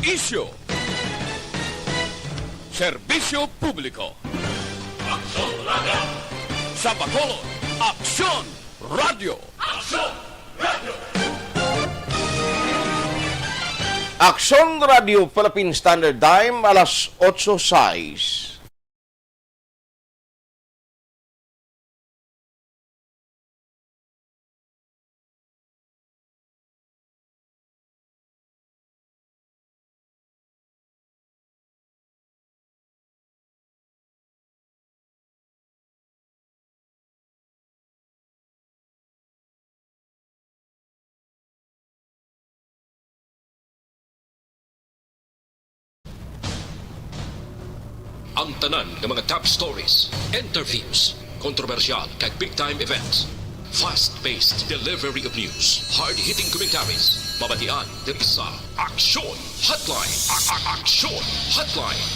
Isyo. Serbisyo publiko. Aksyon Radio! Sa Bacolod, Aksyon Radio. Aksyon Radio! Aksyon Radio Philippine Standard Time, alas 8:06. Ang tanan ng mga top stories, interviews, kontrobersyal kag big-time events, fast-paced delivery of news, hard-hitting commentaries, babatian ng isa, Aksyon Hotline. Aksyon Hotline.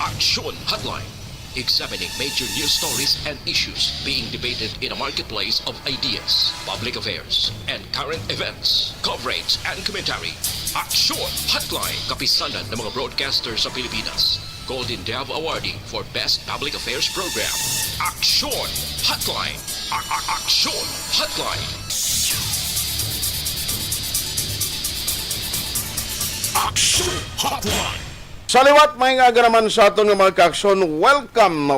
Aksyon Hotline. Examining major news stories and issues being debated in a marketplace of ideas, public affairs, and current events. Coverage and commentary. Aksyon Hotline. Kapisanan ng mga broadcasters sa Pilipinas. Golden Dove Awardee for Best Public Affairs Program. Aksyon Hotline. Aksyon Hotline. Aksyon Hotline! Sa liwat may nga naman sa aton nga mga kaaksyon, welcome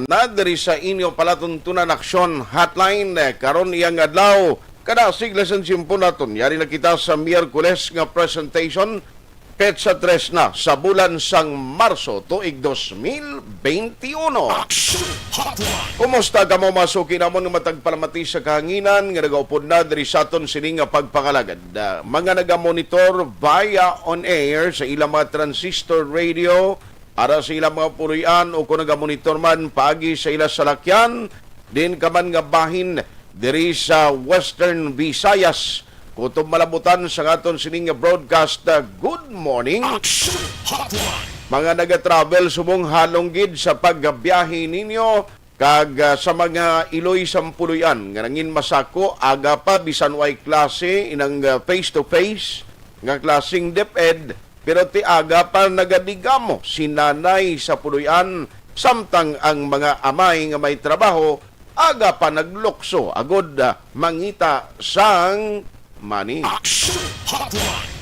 na diri sa inyo palatuntunan Aksyon Hotline. Karon iyang adlaw kada siglasan simpo naton. Yari na kita sa Miyerkules nga presentation petsa 3 na sa bulan sang Marso tuig 2021. Aksyon Hotline! Kumusta ka mo masuki namon nga matagpalamati sa kahanginan nga nagaupod na diri sa aton sini nga pagpangalagad. Mga nagamonitor via on air sa ilang mga transistor radio ara sa ilang mga puruyan o kung nagamonitor man paagi sa ilang salakyan din kaman nga bahin diri sa Western Visayas. Kutob malabutan sa aton sining nga broadcast, good morning. Aksyon Hotline! Mga naga-travel subong halong gid sa pagbiyahe ninyo kag sa mga iloy sampuluyan nga nangin masako aga pa bisan way klase inang face to face nga klaseng DepEd pero ti aga pa nagadigamo sinanay sa puluyan samtang ang mga amay nga may trabaho aga pa naglukso agod mangita sang money. Aksyon Hotline!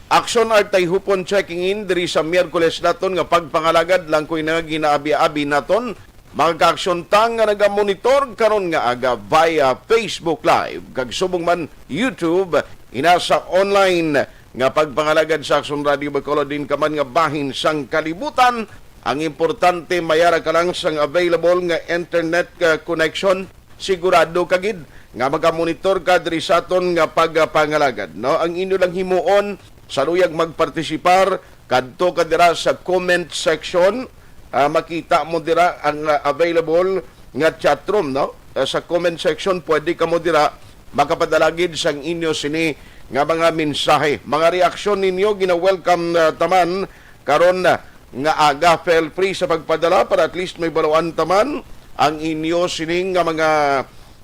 Aksyon at Tayhopon checking in diri sa Miyerkules naton nga pagpangalagad lang ko'y na ginaabi-abi naton. Mga kaaksyon tang nga nagamonitor karon nga aga via Facebook Live. Kag subong man YouTube, inasa online nga pagpangalagad sa Aksyon Radio Bacolod din kaman nga bahin sang kalibutan. Ang importante mayara ka lang sang available nga internet connection. Sigurado kagid nga magamonitor ka diri sa aton nga pagpangalagad. No? Ang inyo lang himuon sa luyag magpartisipar kadto ka dira sa comment section, makita mo dira ang available nga chat room, no? Sa comment section pwede ka mo dira makapadalagid sang inyo sini nga mga mensahe, mga reaksyon ninyo gina-welcome taman karon nga aga. Feel free sa pagpadala para at least may balawan taman ang inyo sining nga mga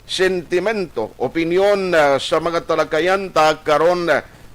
sentimento, opinion sa mga talakayan ta karon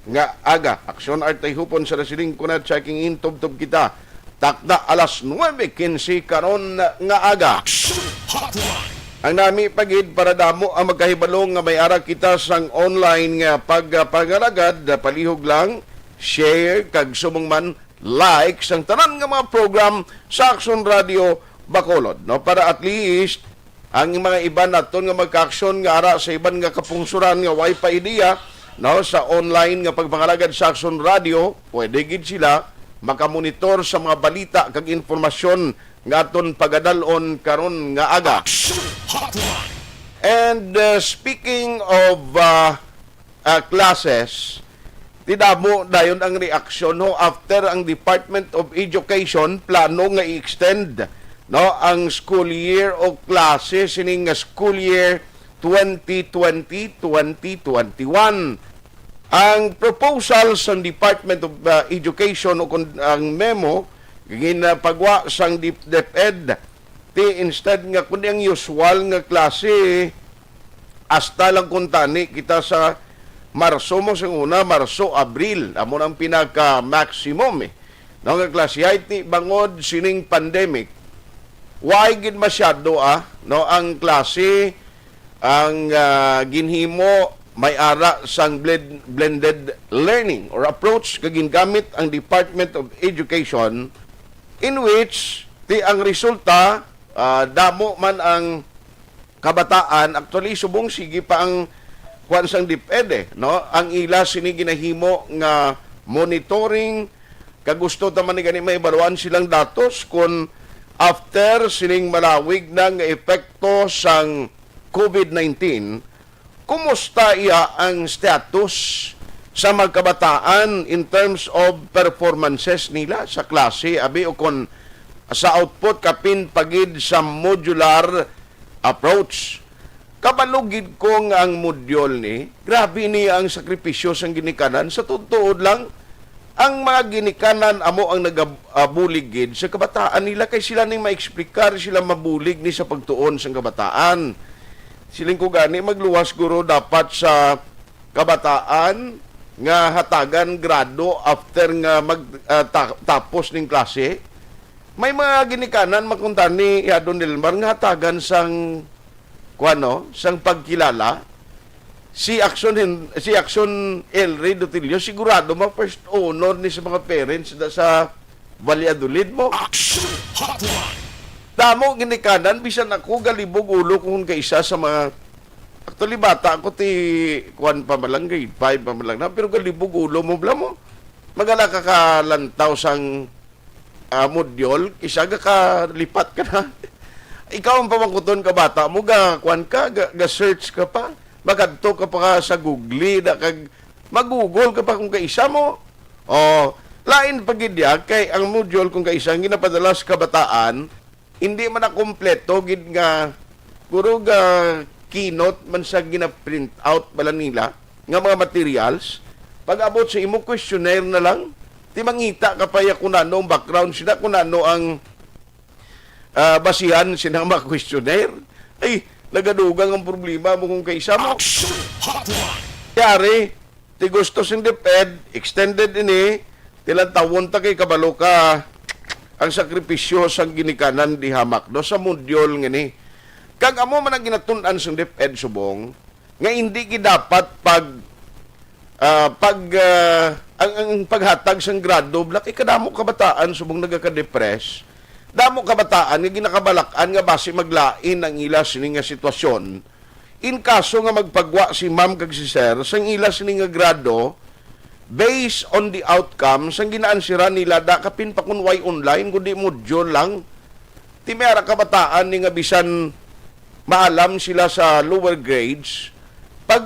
nga aga. Aksyon at Tayhopon sa nasiling ko na checking in tub-tub kita. Takda alas 9:15 karon nga aga. Aksyon Hotline! Ang nami pagid para damo ang magkahibalong nga may ara kita sang online nga pagpangalagad. Palihog lang, share, kag sumong man like sang tanan nga mga program sa Aksyon Radio Bacolod. No? Para at least ang mga iba naton nga magka-aksyon nga ara sa iban nga kapungsuran nga wifi idea, no, sa online nga pagpangalagad sa Aksyon Radio, pwede gid sila makamonitor sa mga balita kag informasyon nga aton pagadalon karon nga aga. Aksyon Hotline! And speaking of classes, tidamo dayon ang reaksyon no after ang Department of Education plano nga i-extend no ang school year o klase sining school year 2020-2021. Ang proposal sa Department of Education o ang memo ginapagwa sang DepEd ti instead nga kundi ang usual nga klase hasta lang kung tani kita sa Marso mo sa una, Marso, Abril. Amo nang pinaka-maximum No, nga klase ti bangod sining pandemic. Why gid masyado no ang klase ang ginhimo may ara sang blended learning or approach kag gingamit ang Department of Education in which ang resulta damo man ang kabataan actually subong sige pa ang kuan sang DepEd no ang ila sini ginahimo nga monitoring kagusto ta man ni gani may baruan silang datos kung after sining malawig ng epekto sang COVID-19 kumusta iya ang status sa magkabataan in terms of performances nila sa klase abi o kon sa output kapin pagid sa modular approach. Kabalugid ko nga ang module ni, grabe ni ang sakripisyo sang ginikanan. Sa tutuod lang, ang mga ginikanan amo ang nagabuligid sa kabataan nila kay sila ning maeksplikar sila mabulig ni sa pagtuon sang kabataan. Siling ko gani magluwas guro dapat sa kabataan nga hatagan grado after nga tapos ning klase. May mga ginikanan makuntan ni Yadon Delmar nga hatagan sang sang pagkilala. Si Aksyon Elry Dotilio sigurado first honor ni sa mga parents sa Valladolid mo. Aksyon Hotline. Damo ginikanan bisan ako galibog ulo kung kaisa sa mga actually bata ako ti kuan pa malang grade 5 pa malang na pero galibog ulo mo bla mo. Magala ka kalantaw sang module, isa ka lipat ka na. Ikaw ang pamangkuton ka bata mo, kuan ka, search ka pa. Magadto ka pa sa Google, mag-Google ka pa kung kaisa mo. Lain pagidya, kay ang module kung kaisa, ang ginapadala sa kabataan, hindi man na kompleto, gid nga, puro keynote man sa gina-print out bala nila, nga mga materials, pag abot sa imo questionnaire na lang, ti mangita ka pa kung ano ang background sila, kung ano ang basihan sinang mga questionnaire. Ay, nagadugang ang problema mo kung kaisa mo. Aksyon Hotline. Kayari, ti gusto sing DepEd, extended ini, tilang tawon ta kay kabalo ka ang sakripisyo sang ginikanan di hamak do sa module ngini. Kag amo man ang ginatun-an sang DepEd subong, nga hindi ki dapat ang paghatag sang grado blak ikadamo kabataan subong nagaka-depress damo kabataan nga ginakabalakan nga base maglain ang ila sini nga sitwasyon in kaso nga magpagwa si ma'am kag si sir sang ila sini nga grado based on the outcome sang ginaansira nila da kapin pa kun way online kundi module lang ti mera kabataan ni nga bisan maalam sila sa lower grades pag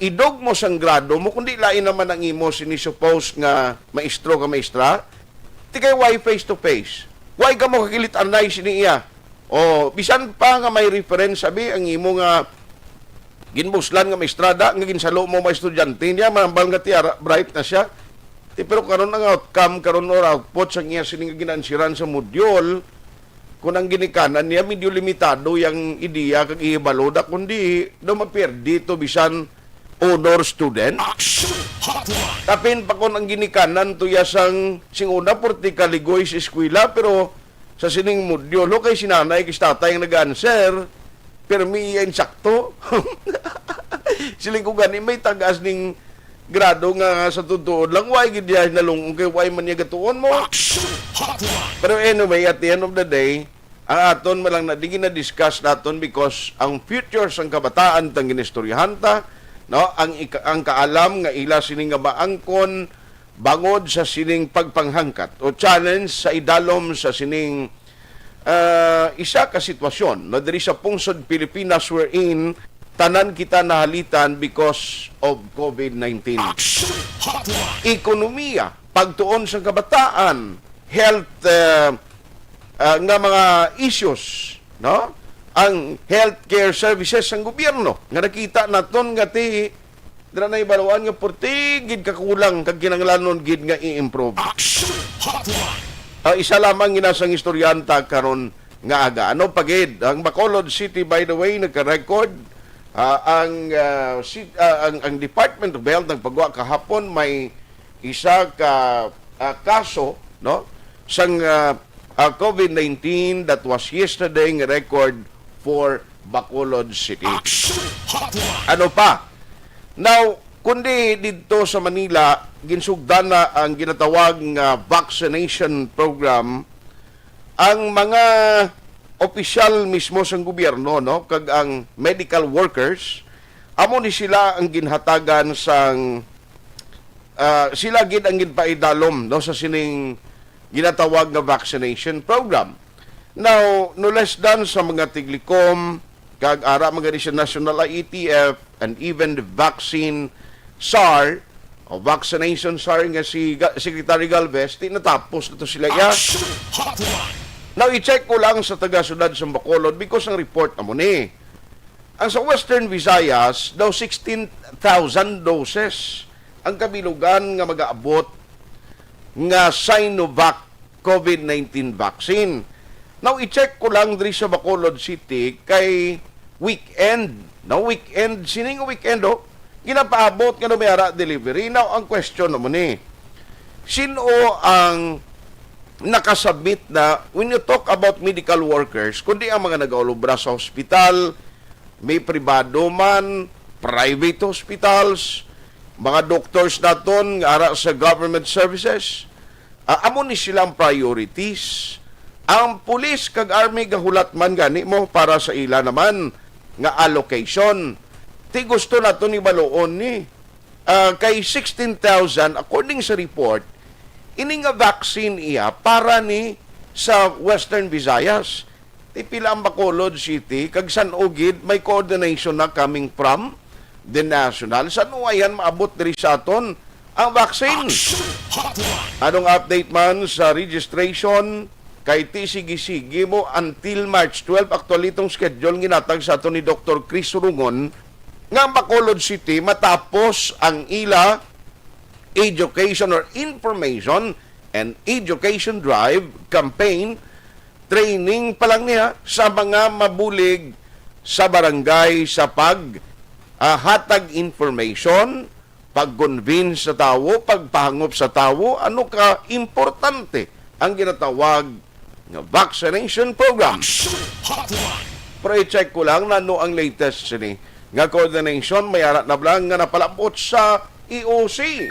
idog mo sang grado mo, kundi lain naman ang imo sinisuppose nga maestro ka maestra, ti kay why face to face. Why ka mo kakilit anay siniya? Bisan pa nga may reference sabi ang imo nga ginbuslan nga maestrada, nga ginsalo mo mga estudyante niya, manambal nga tiara, bright na siya. Pero karon ang outcome, karon or output sa iya sining ginansiran sa module, kung ang ginikanan niya, medyo limitado yung ideya kag ihibaloda, kundi daw maperdi to bisan honor student. Aksyon Hotline. Tapin pa kung ang ginikanan to yasang singuna porti kaligoy sa eskwela, pero sa sining module, kay sinanay, kay tatay ang nag-answer, pero may insakto. Siling ko gani, may tagas ning grado nga sa tutuod lang, why gidya nalungkong kay why man niya gatuon mo. Aksyon Hotline. Pero anyway, at the end of the day, ang aton malang na di na-discuss naton because ang future sang kabataan tang ginistoryahan ta, no, ang kaalam nga ila sining nga maangkon bangod sa sining pagpanghangkat o challenge sa idalom sa sining isa ka sitwasyon no diri sa pungsod Pilipinas wherein tanan kita nahalitan because of COVID-19. Aksyon Hotline. Ekonomiya, pagtuon sa kabataan, health nga mga issues, no? Ang healthcare services ng gobyerno nga nakita naton nga ti dira na ibaluan nga portigid kakulang kag kinahanglanon gid nga i-improve. Aksyon Hotline. Isa lamang ginasang istoryanta karon nga aga. Ano pagid ang Bacolod City by the way nagka-record Ang Department of Health nagpagawa kahapon may isa ka kaso, no, sang COVID-19 that was yesterday nga record for Bacolod City. Aksyon Hotline. Ano pa? Now, kundi dito sa Manila, ginsugdan na ang ginatawag nga vaccination program, ang mga opisyal mismo sa gobyerno, no, kag ang medical workers, amo ni sila ang ginhatagan sang sila gid ang ginpaidalom, no, sa sining ginatawag nga vaccination program. Now, no less than sa mga tiglikom, kag ara mga sa National IETF, and even the vaccine SAR, o vaccination SAR nga si Secretary Galvez, tinatapos na to sila. Aksyon Hotline. Now, i-check ko lang sa taga-sudad sa Bacolod because ang report na mo ni. Ang sa Western Visayas, daw 16,000 doses ang kabilugan nga mag-aabot nga Sinovac COVID-19 vaccine. Now, i-check ko lang diri sa Bacolod City kay weekend. Now, weekend, sining weekend, ginapaabot nga may ara delivery. Now, ang question naman sino ang nakasubmit na, when you talk about medical workers, kundi ang mga nag-aulubra sa hospital, may pribado man, private hospitals, mga doctors naton nga ara sa government services, amo ni silang priorities. Ang pulis kag army gahulat man gani mo para sa ila naman nga allocation. Ti gusto nato ni baloon ni kay 16,000 according sa report, ini nga vaccine iya para ni sa Western Visayas. Ti pila ang Bacolod City kag San Ogid may coordination na coming from the national. San ayan maabot diri sa aton ang vaccine? Aksyon Hotline. Anong update man sa registration kay tisigi-sigi mo until March 12? Actually, itong schedule ginatag sa aton ni Dr. Chris Rungon nga ang Bacolod City matapos ang ila education or information and education drive campaign training pa lang niya sa mga mabulig sa barangay sa hatag information, pag-convince sa tao, pagpahangop sa tao, ano ka importante ang ginatawag nga vaccination program. Aksyon Hotline. Pero i-check ko lang na ano ang latest sini nga coordination may arat na blang nga napalabot sa EOC.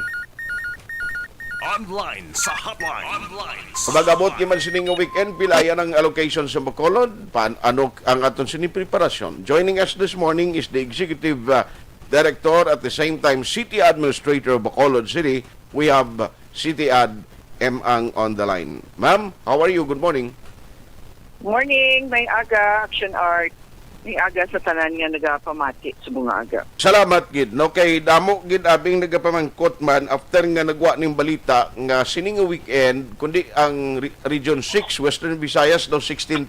Online sa hotline. Online sa Pagabot kiman sining nga weekend, pilayan ang allocation sa Bacolod, ano ang aton sining preparasyon. Joining us this morning is the Executive Director at the same time City Administrator of Bacolod City. We have City Ad M. Ang on the line. Ma'am, how are you? Good morning. Morning, may aga, Action Art. May aga sa tanan nga nagapamati sa mga aga. Salamat gid. No kay damo gid abing nagapamangkot man after nga nagwa ning balita nga sining weekend kundi ang Region 6 Western Visayas daw 16,000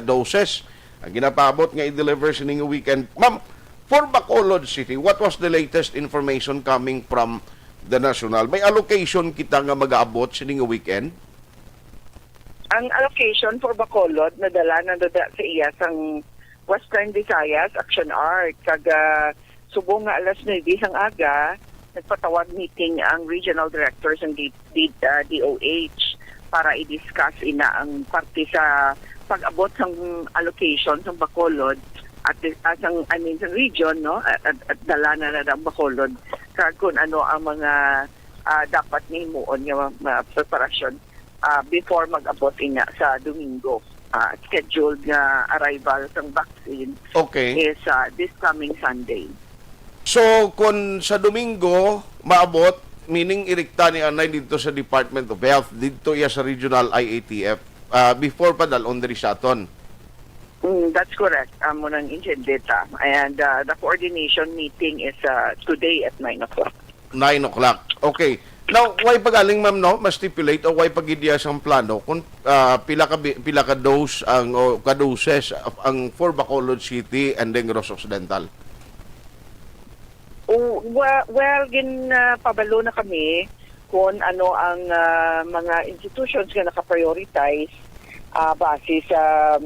doses ang ginapaabot nga i-deliver sining weekend. Ma'am, for Bacolod City, what was the latest information coming from the national? May allocation kita nga mag-aabot sining weekend? Ang allocation for Bacolod nadala na sa iya sang Western Visayas Action Art kaga subong nga alas 9 sang aga nagpatawag meeting ang regional directors ng DOH para i-discuss ina ang parte sa pag-abot sang allocation sang Bacolod at sang sa region no at dala na ang Bacolod kag kun ano ang mga dapat nihimuon nga preparasyon before mag-abot ina sa Domingo. Scheduled nga arrival ng vaccine is this coming Sunday. So, kung sa Domingo maabot, meaning irikta ni Anay dito sa Department of Health, dito iya sa Regional IATF, before pa dalon diri sa aton. That's correct. Amo nang engine data. And the coordination meeting is today at 9 o'clock. 9 o'clock. Okay. Now, why pagaling ma'am no, ma-stipulate o why pagidya sang plano kung pila ka dose ang o ka doses ang for Bacolod City and then Negros Occidental? Well, pabalo na kami kung ano ang mga institutions nga naka-prioritize base sa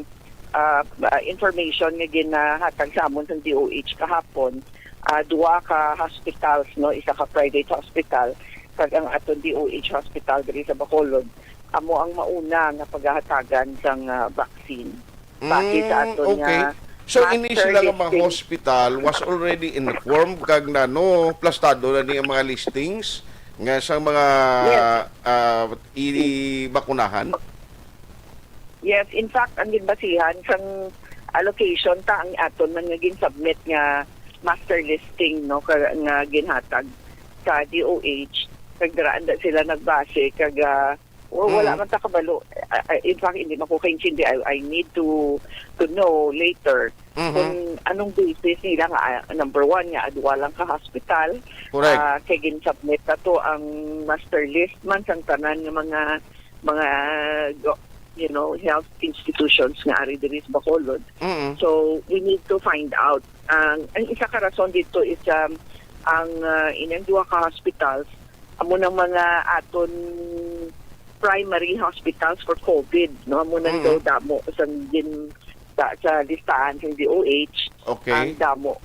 information nga ginahatag sa amon sa DOH kahapon, duwa ka hospitals, no, isa ka private hospital, kag ang aton DOH hospital diri sa Bacolod, amo ang mauna nga paghahatagan sang vaccine. Base sa aton okay. nga So master ini sila nga mga listing. hospital was already informed kag nano plastado na ni ang mga listings nga sa mga i-bakunahan. Yes, in fact, ang ginbasihan sang allocation ta ang aton man nga gin-submit nga master listing, no, nga ginhatag sa DOH, kag daraan da sila nagbase kag wala man ta kabalo. In fact, hindi makukaintindi. I need to know later kung anong basis nila nga number one nga adwa lang ka hospital. Correct. Kay gin-submit na to ang master list man sang tanan nga mga health institutions nga ari diri sa Bacolod. So we need to find out. Ang isa ka rason dito is ang inang duha ka hospitals amo ng mga aton primary hospitals for COVID, no, amo nang daw damo sa listahan sa DOH. Okay. Ang damo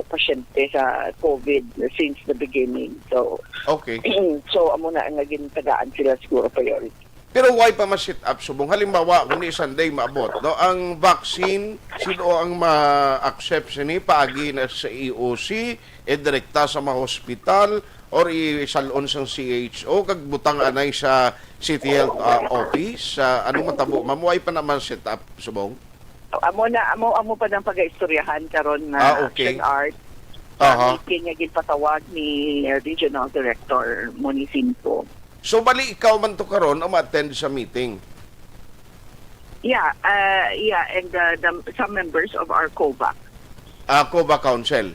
pasyente sa COVID since the beginning. So Okay. so amo na ang naging tagaan sila siguro priority. Pero why pa ma-sit up subong? Halimbawa, kung ni Sunday maabot, no, ang vaccine, sino ang ma-accept sini paagi na sa EOC, direkta sa mga hospital, or isalon sa CHO, kag butang anay sa City Health Office, ano matabo? Mamuhay pa naman sit up subong? Amo pa nang pag-istoryahan karon na okay. Action Art. Meeting nga ginpatawag ni Regional Director Monicinco. So bali ikaw man to karon ang ma-attend sa meeting. Yeah, and some members of our COVAC. COVA Council.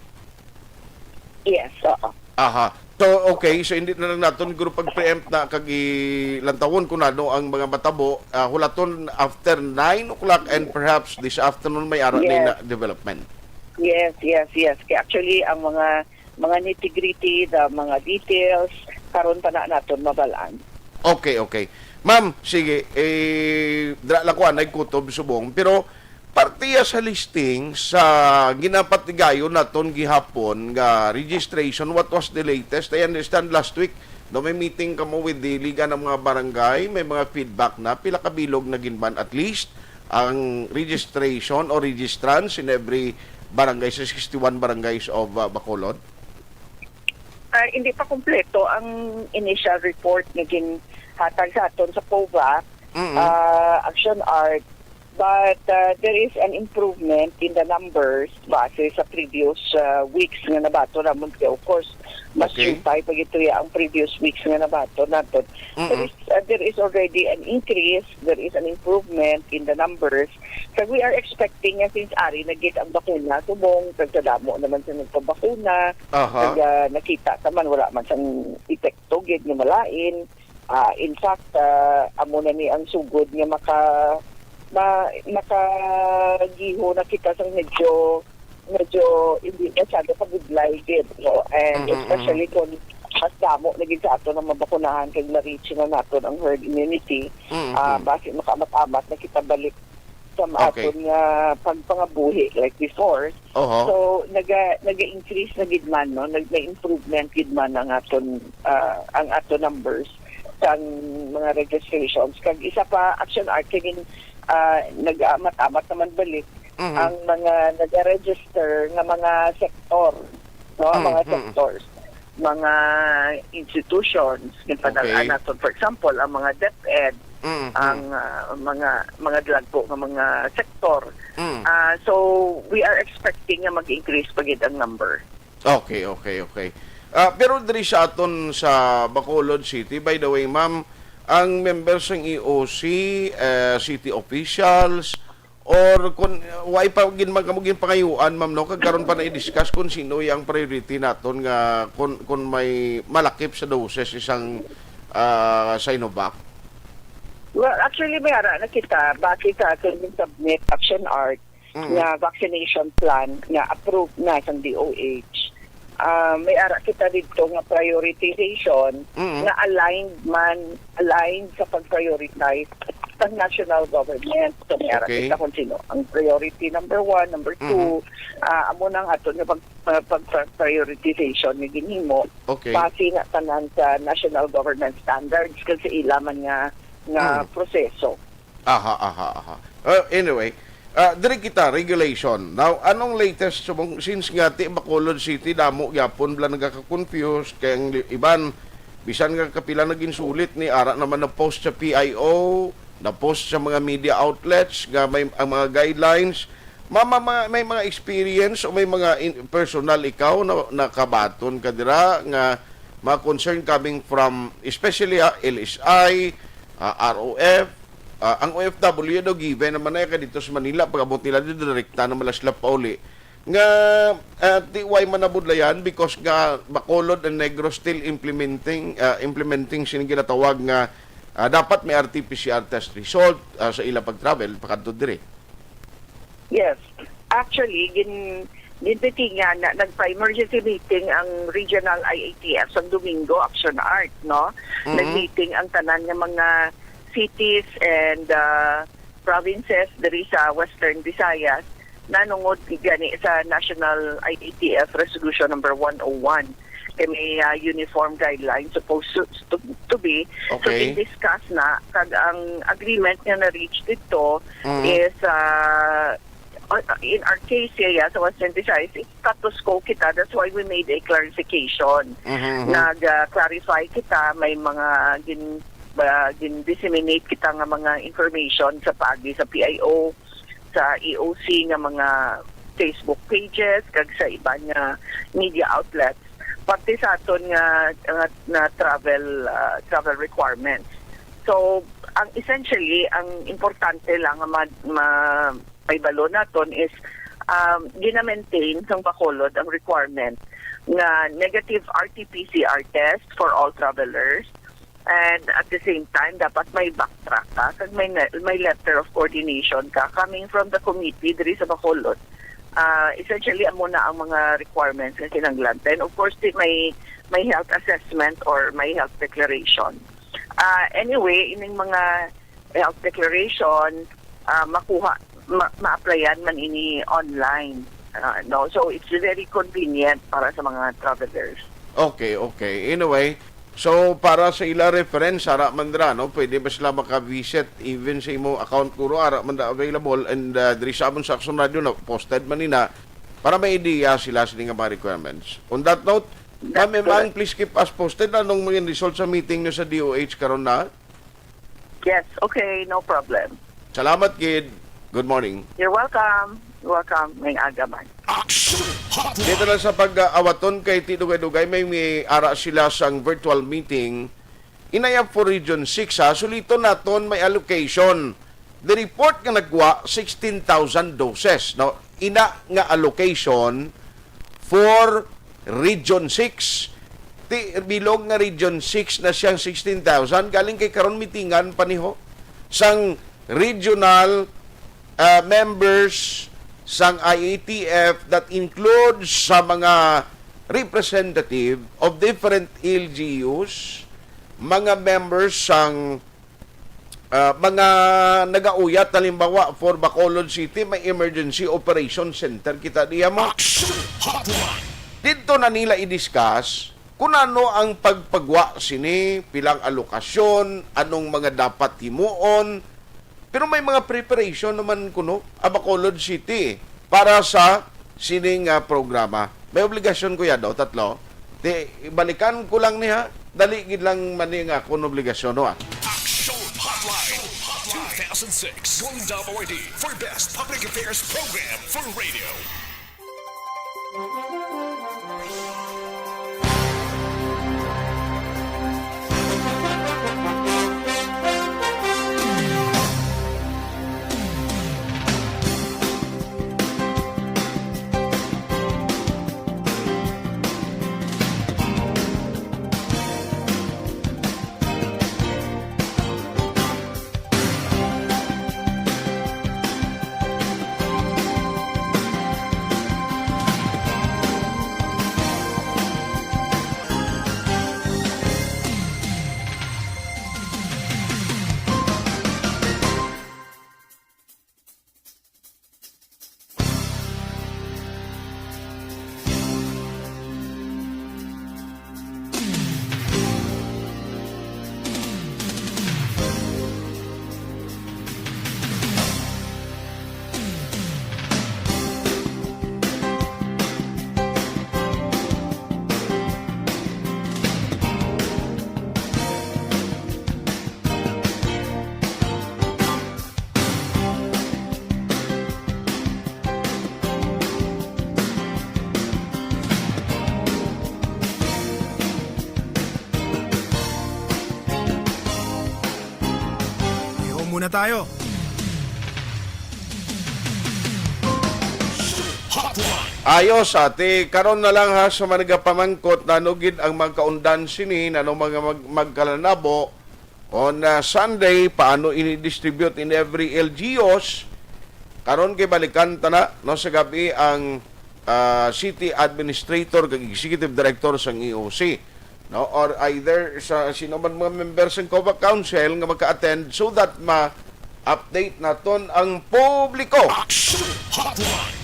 Yes, oo. Aha. So okay, so hindi na lang naton group pag-preempt na kag ilantawon kunano ang mga matabo, hulaton after 9 o'clock and perhaps this afternoon may araw na development. Yes. Kaya actually ang mga nitty-gritty, the mga details karon pa na naton mabalaan. Okay. Ma'am, sige, dra lang ko nagkutob subong, pero partiya sa listing sa ginapatigayon naton gihapon nga registration, what was the latest? I understand last week no may meeting kamo with the Liga ng mga barangay, may mga feedback na pila ka bilog na ginban at least ang registration or registrants in every barangay sa 61 barangays of Bacolod. Hindi pa kumpleto ang initial report na ginhatag sa aton sa COVAC, Action Art, but there is an improvement in the numbers base sa previous weeks nga nabato namon. Of course, mas tayo pag ito ang previous weeks nga nabato natin. There is already an increase, there is an improvement in the numbers. So we are expecting since Ari nag-get ang bakuna, subong, kagdadamo naman sa nagpabakuna, nakita naman wala man sang epekto, gid nga malain. In fact, amo na ni ang sugod nga makagiho na kita sa medyo hindi masyado pagudlay gid, no? And especially kung mas damo naging sa ato ng mabakunahan kag ma-reach na naton ang herd immunity, base makamat-amat na kita balik sa aton nga pagpangabuhi like before. So naga-increase na gid man, no, nag-improvement gid man ang aton numbers sang mga registrations. Kag isa pa, Action Art kagin nag-amat-amat naman balik ang mga nag-register ng mga sektor, no, mga sectors, mga institutions, naton, for example, ang mga DepEd, ang mga dlagpo ng mga sektor. So we are expecting na mag-increase pagid ang number. Okay. Pero diri sa aton sa Bacolod City, by the way, ma'am, ang members ng EOC, city officials, or kung why pa magkamugin pangayuan, ma'am, no, kagkaroon pa na i-discuss kung sino yung priority naton nga kung may malakip sa doses isang Sinovac. Well, actually, may ara na kita, bakit sa atin yung submit Action Art na vaccination plan na approved na sa DOH. May ara kita dito nga prioritization na aligned sa pag-prioritize sa ang national government. So, may Okay. kita kung sino. Ang priority number 1, number 2, amo nang ato nga pag-prioritization ni ginhimo. Okay. Base nga tanan sa national government standards kasi ilaman nga proseso. Aha. Anyway, diri kita regulation. Now, anong latest since nga ti Bacolod City damo gyapon bla nagaka-confuse kay ang iban bisan nga kapila naging sulit ni ara naman na post sa PIO, na post sa mga media outlets nga may ang mga guidelines. May mga experience o may mga personal ikaw na nakabaton ka dira nga mga concern coming from especially LSI, ROF, ang OFW daw given naman na ka dito sa Manila pag-abot nila dito direkta na malasla pa uli nga tiway manabudlayan because nga Bacolod and Negros still implementing sining ginatawag nga dapat may RT-PCR test result sa ila pag-travel pakadto diri. Yes. Actually, gintitingan na nagpa-emergency meeting ang regional IATF sa Domingo, Aksyon Art, no? Nag-meeting ang tanan ng mga cities and provinces diri sa Western Visayas nanungod gani sa National IATF Resolution number 101. Kaya may uniform guidelines supposed to be. So, Okay. i-discuss na kag ang agreement nga na-reach dito is in our case yeah, sa Western Visayas, it's status quo kita. That's why we made a clarification. Nag-clarify kita, may mga disseminate kita nga mga information sa pagi sa PIO, sa EOC nga mga Facebook pages, kag sa iba nga media outlets, pati sa aton nga travel requirements. So, ang essentially, ang importante lang nga may balo naton is gina-maintain sang Bacolod ang requirement nga negative RT-PCR test for all travelers. And at the same time, dapat may backtrack ka kag may letter of coordination ka coming from the committee diri sa Bacolod. Essentially, amo na ang mga requirements na kinanglan. Then, of course, may health assessment or may health declaration. Anyway, ining mga health declaration, ma-applyan man ini online. No? So, it's very convenient para sa mga travelers. Okay. Anyway, so para sa ila reference ara man dira no, pwede ba sila maka-visit even sa imo account kuro ara man da available and diri sa amon sa Aksyon Radio na posted man nina para may idea sila sa mga requirements. On that note, ma'am, please keep us posted anong mga result sa meeting nyo sa DOH karon na. Yes, okay, no problem. Salamat, kid. Good morning. You're welcome. You're welcome. May aga man. Aksyon Hotline. Dito lang sa pag-awaton kay Tidugay-Dugay, may ara sila sang virtual meeting. Inayap for Region 6 ha. Sulito naton may allocation. The report nga nagwa 16,000 doses. No? Ina nga allocation for Region 6. Bilog nga Region 6 na siyang 16,000. Galing kay karon mitingan paniho sang regional members sang IATF that includes sa mga representative of different LGUs, mga members sang mga nagauyat halimbawa for Bacolod City may emergency operation center kita diya mo. Aksyon Hotline. Dito na nila i-discuss kung ano ang pagpagwa sini, pilang alokasyon, anong mga dapat himuon. Pero may mga preparation naman kuno Bacolod City para sa sining programa. May obligasyon ko ya daw, tatlo. Ibalikan ko lang niya, dali gid lang man nga kun obligasyon no. Aksyon Hotline 2006 Golden Dove Award for Best Public Affairs Program for Radio. muna tayo. Hotline. Ayos, ate. Karon na lang ha sa mga pamangkot na nugid ang magkaundan sini na mga magkalanabo on Sunday, paano ini-distribute in every LGUs. Karon kay balikan ta na no sa gabi ang city administrator kag executive director sang EOC, no, or either sa sino man mga members ng COVAC Council nga magka-attend so that ma-update naton ang publiko. Aksyon Hotline.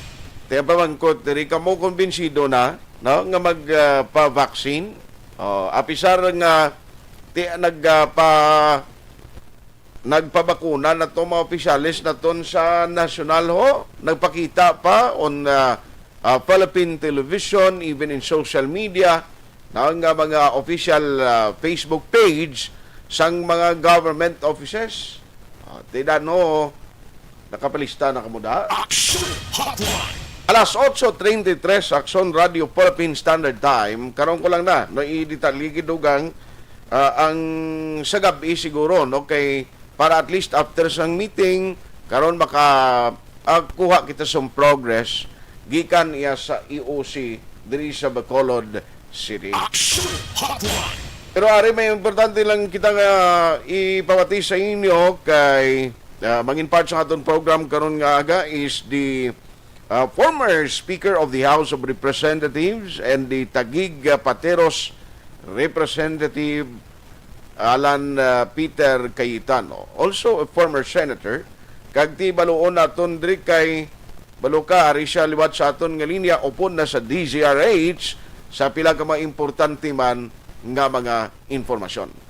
Kaya pamangkot, diri ka mo kumbinsido na, no, nga magpa-vaccine. Apisar nga nagpabakuna na itong mga opisyalis na ton sa national ho. Nagpakita pa on Philippine television, even in social media, na nga mga official Facebook page sang mga government offices. Tida no, nakapalista na kamuda. Aksyon Hotline. Alas 8:33, Aksyon Radio Philippine Standard Time. Karon ko lang na, no, i-detalye dugang ang sa gabi siguro, no, kay para at least after sang meeting, karon kuha kita some progress gikan iya sa EOC diri sa Bacolod City. Aksyon Hotline. Pero ari may importante lang kita nga ipawati sa inyo kay mangin part sa aton program karon nga aga is the former Speaker of the House of Representatives and the Taguig Pateros Representative Alan Peter Cayetano, also a former senator. Kag ti baluon naton diri kay baluka ari siya liwat sa aton nga linya upon na sa DZRH sa pila ka mga importante man nga mga informasyon.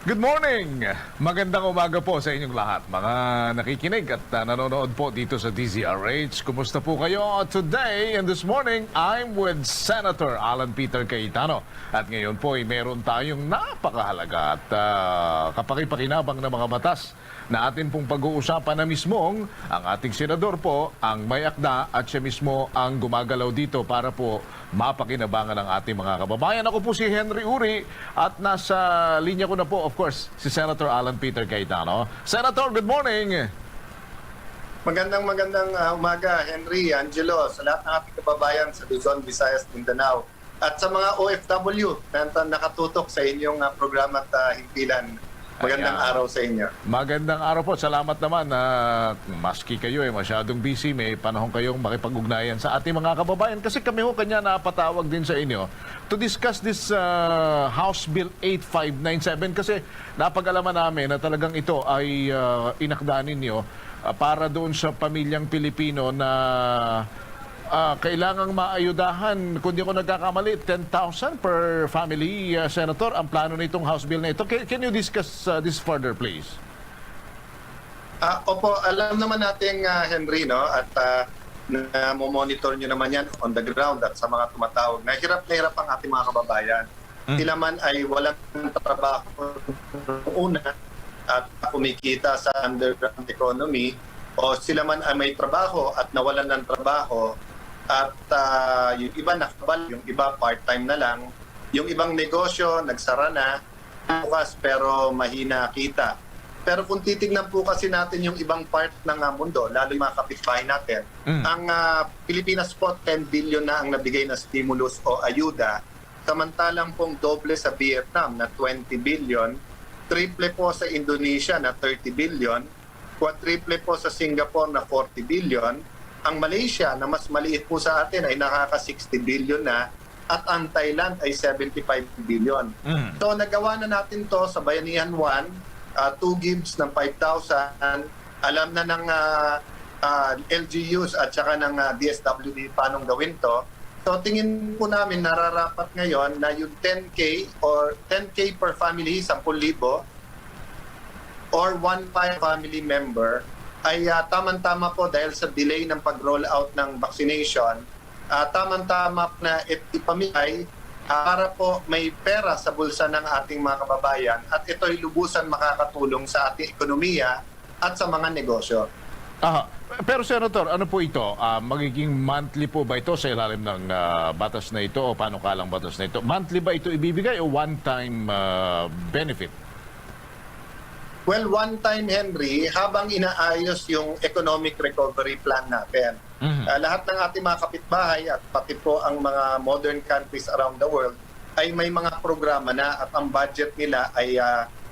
Good morning! Magandang umaga po sa inyong lahat, mga nakikinig at nanonood po dito sa DZRH. Kumusta po kayo? Today and this morning, I'm with Senator Alan Peter Cayetano. At ngayon po ay meron tayong napakahalaga at kapakipakinabang na mga batas na atin pong pag-uusapan na mismong ang ating senador po ang may akda at siya mismo ang gumagalaw dito para po mapakinabangan ng ating mga kababayan. Ako po si Henry Uri at nasa linya ko na po, of course, si Senator Alan Peter Cayetano. Senator, good morning! Magandang umaga, Henry, Angelo, sa lahat ng ating kababayan sa Luzon, Visayas, Mindanao at sa mga OFW na nakatutok sa inyong programa at himpilan. Magandang araw sa inyo. Magandang araw po. Salamat naman na maski kayo masyadong busy, may panahon kayong makipag-ugnayan sa ating mga kababayan. Kasi kami ho kanya napatawag din sa inyo to discuss this House Bill 8597 kasi napag-alaman namin na talagang ito ay inakda ninyo para doon sa pamilyang Pilipino na kailangang maayudahan, kung di ako nagkakamali, 10,000 per family, Senator, ang plano nitong House Bill na ito. Can you discuss this further, please? Opo, alam naman natin, Henry, no? At monitor nyo naman yan on the ground at sa mga tumatawag. Nahirap na hirap ang ating mga kababayan. Sila man ay walang trabaho una at kumikita sa underground economy o sila man ay may trabaho at nawalan ng trabaho at yung iba nakabal, yung iba part-time na lang, yung ibang negosyo nagsara na, bukas pero mahina kita. Pero kung titignan po kasi natin yung ibang part ng mundo, lalo yung mga kapitbahay natin, ang Pilipinas po 10 billion na ang nabigay na stimulus o ayuda, samantalang pong doble sa Vietnam na 20 billion, triple po sa Indonesia na 30 billion, quadruple po sa Singapore na 40 billion, ang Malaysia na mas maliit po sa atin ay nakaka 60 billion na at ang Thailand ay 75 billion. So nagawa na natin to sa Bayanihan 1, 2 gigs ng 5,000, alam na ng LGUs at saka ng DSWD paanong gawin to. So tingin po namin nararapat ngayon na yung 10K or 10K per family, 10,000 or 1 family member ay tamang-tama po dahil sa delay ng pag-roll out ng vaccination, tamang-tama na ipamigay para po may pera sa bulsa ng ating mga kababayan at ito'y lubusan makakatulong sa ating ekonomiya at sa mga negosyo. Pero Senator, ano po ito? Magiging monthly po ba ito sa ilalim ng batas na ito o panukalang batas na ito? Monthly ba ito ibibigay o one-time benefit? Well, one time, Henry, habang inaayos yung economic recovery plan natin, lahat ng ating mga kapitbahay at pati po ang mga modern countries around the world ay may mga programa na at ang budget nila ay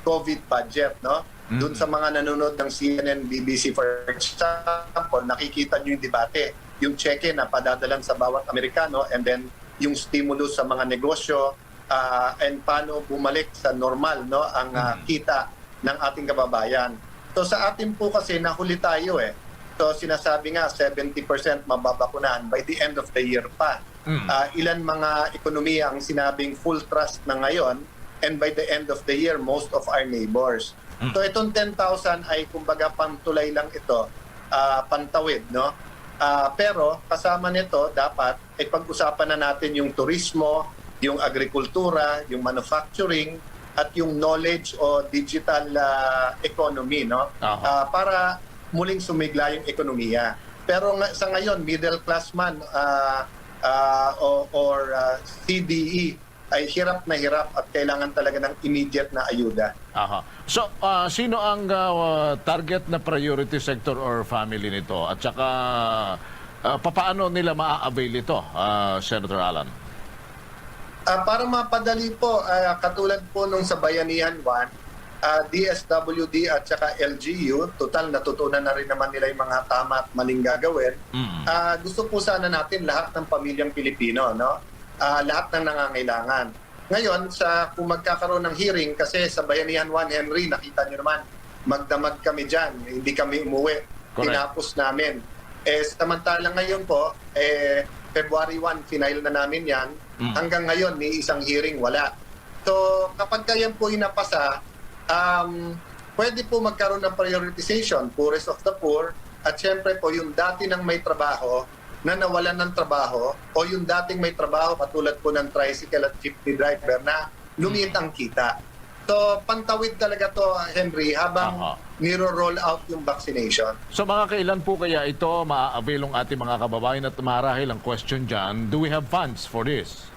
COVID budget, no? Doon sa mga nanonood ng CNN, BBC, for example, nakikita nyo yung debate, yung cheque na padadalan sa bawat Amerikano, and then yung stimulus sa mga negosyo, and paano bumalik sa normal, no, ang kita ng ating kababayan. So sa atin po kasi nahuli tayo eh. So sinasabi nga 70% mababakunahan by the end of the year pa. Ilan mga ekonomiya ang sinabing full trust na ngayon, and by the end of the year most of our neighbors. So itong 10,000 ay kumbaga pantulay lang ito, pantawid, no? Pero kasama nito dapat ay pag-usapan na natin yung turismo, yung agrikultura, yung manufacturing, at yung knowledge o digital economy, no? Para muling sumigla yung ekonomiya. Pero sa ngayon, middle class man or CDE ay hirap na hirap at kailangan talaga ng immediate na ayuda. So, sino ang target na priority sector or family nito? At saka, papaano nila maa-avail ito, Senator Alan? Para mapadali po, katulad po nung sa Bayanihan 1, DSWD at saka LGU, total natutunan na rin naman nila yung mga tama at maling gagawin. Gusto po sana natin lahat ng pamilyang Pilipino, no? Lahat ng nangangailangan. Ngayon, kung magkakaroon ng hearing, kasi sa Bayanihan 1, Henry, nakita nyo naman, magdamag kami dyan, hindi kami umuwi. Tinapos namin. Samantalang ngayon po, February 1, final na namin yan. Hanggang ngayon, may isang hearing, wala. So, kapag kayan po inapasa, pwede po magkaroon ng prioritization, poorest of the poor, at syempre po yung dati ng may trabaho na nawalan ng trabaho o yung dating may trabaho katulad po ng tricycle at jeepney driver na lumiit ang kita. So, pantawid talaga to, Henry, habang niro-roll out yung vaccination. So, mga kailan po kaya ito maa-avail ang ating mga kababayan at marahil ang question dyan, do we have funds for this?